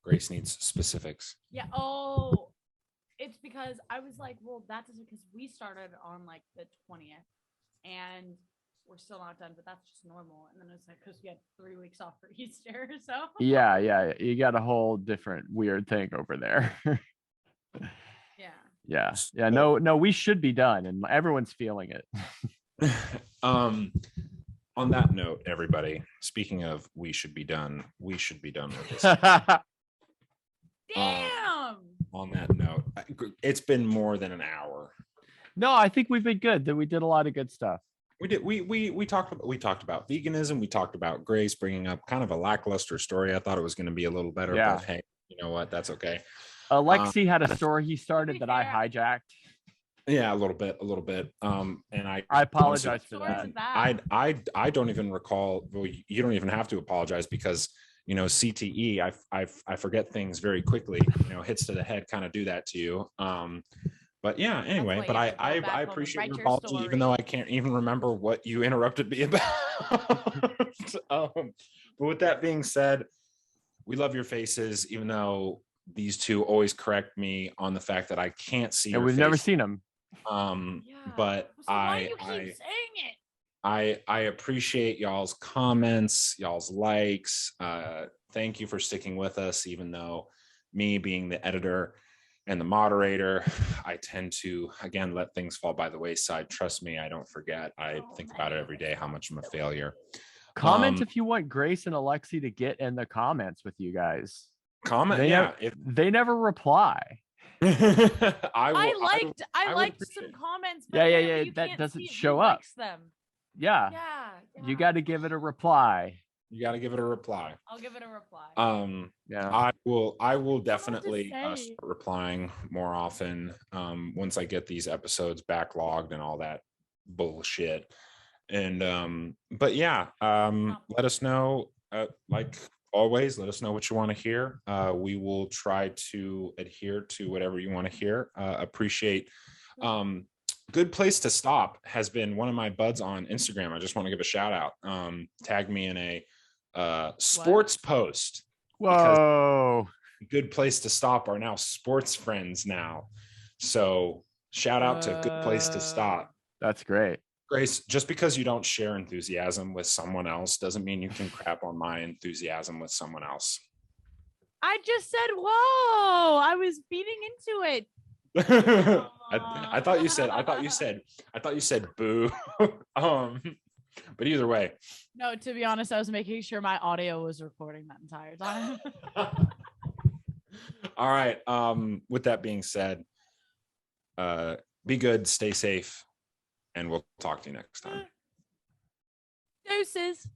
Speaker 1: Grace needs specifics.
Speaker 4: Yeah. Oh, it's because I was like, well, that doesn't, because we started on like the 20th, and we're still not done, but that's just normal. And then it's like, because we had 3 weeks off for Easter, so
Speaker 3: Yeah. You got a whole different weird thing over there.
Speaker 4: yeah.
Speaker 3: Yeah. No, we should be done, and everyone's feeling it.
Speaker 1: On that note, everybody, speaking of we should be done with this.
Speaker 4: Damn.
Speaker 1: On that note, it's been more than an hour.
Speaker 3: No, I think we've been good. That we did a lot of good stuff.
Speaker 1: We did. We talked about veganism. We talked about Grace bringing up kind of a lackluster story. I thought it was going to and be a little better,
Speaker 3: Yeah.
Speaker 1: but hey, you know what? That's okay.
Speaker 3: Alexi had a story he started that I
Speaker 4: Yeah.
Speaker 3: hijacked.
Speaker 1: Yeah, a little bit. And I
Speaker 3: apologize for
Speaker 1: honestly,
Speaker 3: that.
Speaker 1: I don't even recall. Well, you don't even have to apologize, because CTE, I forget things very quickly. Hits to the head kind of do that to you. But yeah, anyway,
Speaker 4: why
Speaker 1: but
Speaker 4: you have to go
Speaker 1: I
Speaker 4: back home and
Speaker 1: appreciate
Speaker 4: write
Speaker 1: your
Speaker 4: your
Speaker 1: apology,
Speaker 4: story.
Speaker 1: even though I can't even remember what you interrupted me about. But with that being said, we love your faces, even though these two always correct me on the fact that I can't see
Speaker 3: And
Speaker 1: your
Speaker 3: we've never
Speaker 1: face.
Speaker 3: seen him.
Speaker 4: Yeah.
Speaker 1: But
Speaker 4: So why do you keep saying it?
Speaker 1: I appreciate y'all's comments, y'all's likes. Thank you for sticking with us, even though me being the editor and the moderator, I tend to, again, let things fall by the wayside. Trust me, I don't forget. I think about it every day, how much I'm a failure.
Speaker 3: Comment if you want Grace and Alexi to get in the comments with you guys.
Speaker 1: Comment,
Speaker 3: They never reply.
Speaker 4: I liked
Speaker 1: appreciate
Speaker 4: some
Speaker 1: it.
Speaker 4: comments.
Speaker 3: Yeah,
Speaker 4: but
Speaker 3: yeah. That doesn't show up.
Speaker 4: Them.
Speaker 3: Yeah.
Speaker 4: Yeah.
Speaker 3: You got to give it a reply.
Speaker 1: You got to give it a reply.
Speaker 4: I'll give it a reply.
Speaker 3: Yeah.
Speaker 1: I will definitely
Speaker 4: say.
Speaker 1: start replying more often once I get these episodes backlogged and all that bullshit. And but yeah, let us know, like always, let us know what you want to hear. We will try to adhere to whatever you want to hear. Appreciate Good Place to Stop has been one of my buds on Instagram. I just want to give a shout out. Tag me in a sports post.
Speaker 3: Whoa.
Speaker 1: Good Place to Stop are now sports friends now. So shout out to Good Place to Stop.
Speaker 3: That's great.
Speaker 1: Grace, just because you don't share enthusiasm with someone else doesn't mean you can crap on my enthusiasm with someone else.
Speaker 4: I just said, whoa, I was feeding into it.
Speaker 1: I thought you said boo. But either way.
Speaker 4: No, to be honest, I was making sure my audio was recording that entire time.
Speaker 1: All right. With that being said, be good, stay safe, and we'll talk to you next time.
Speaker 4: Deuces.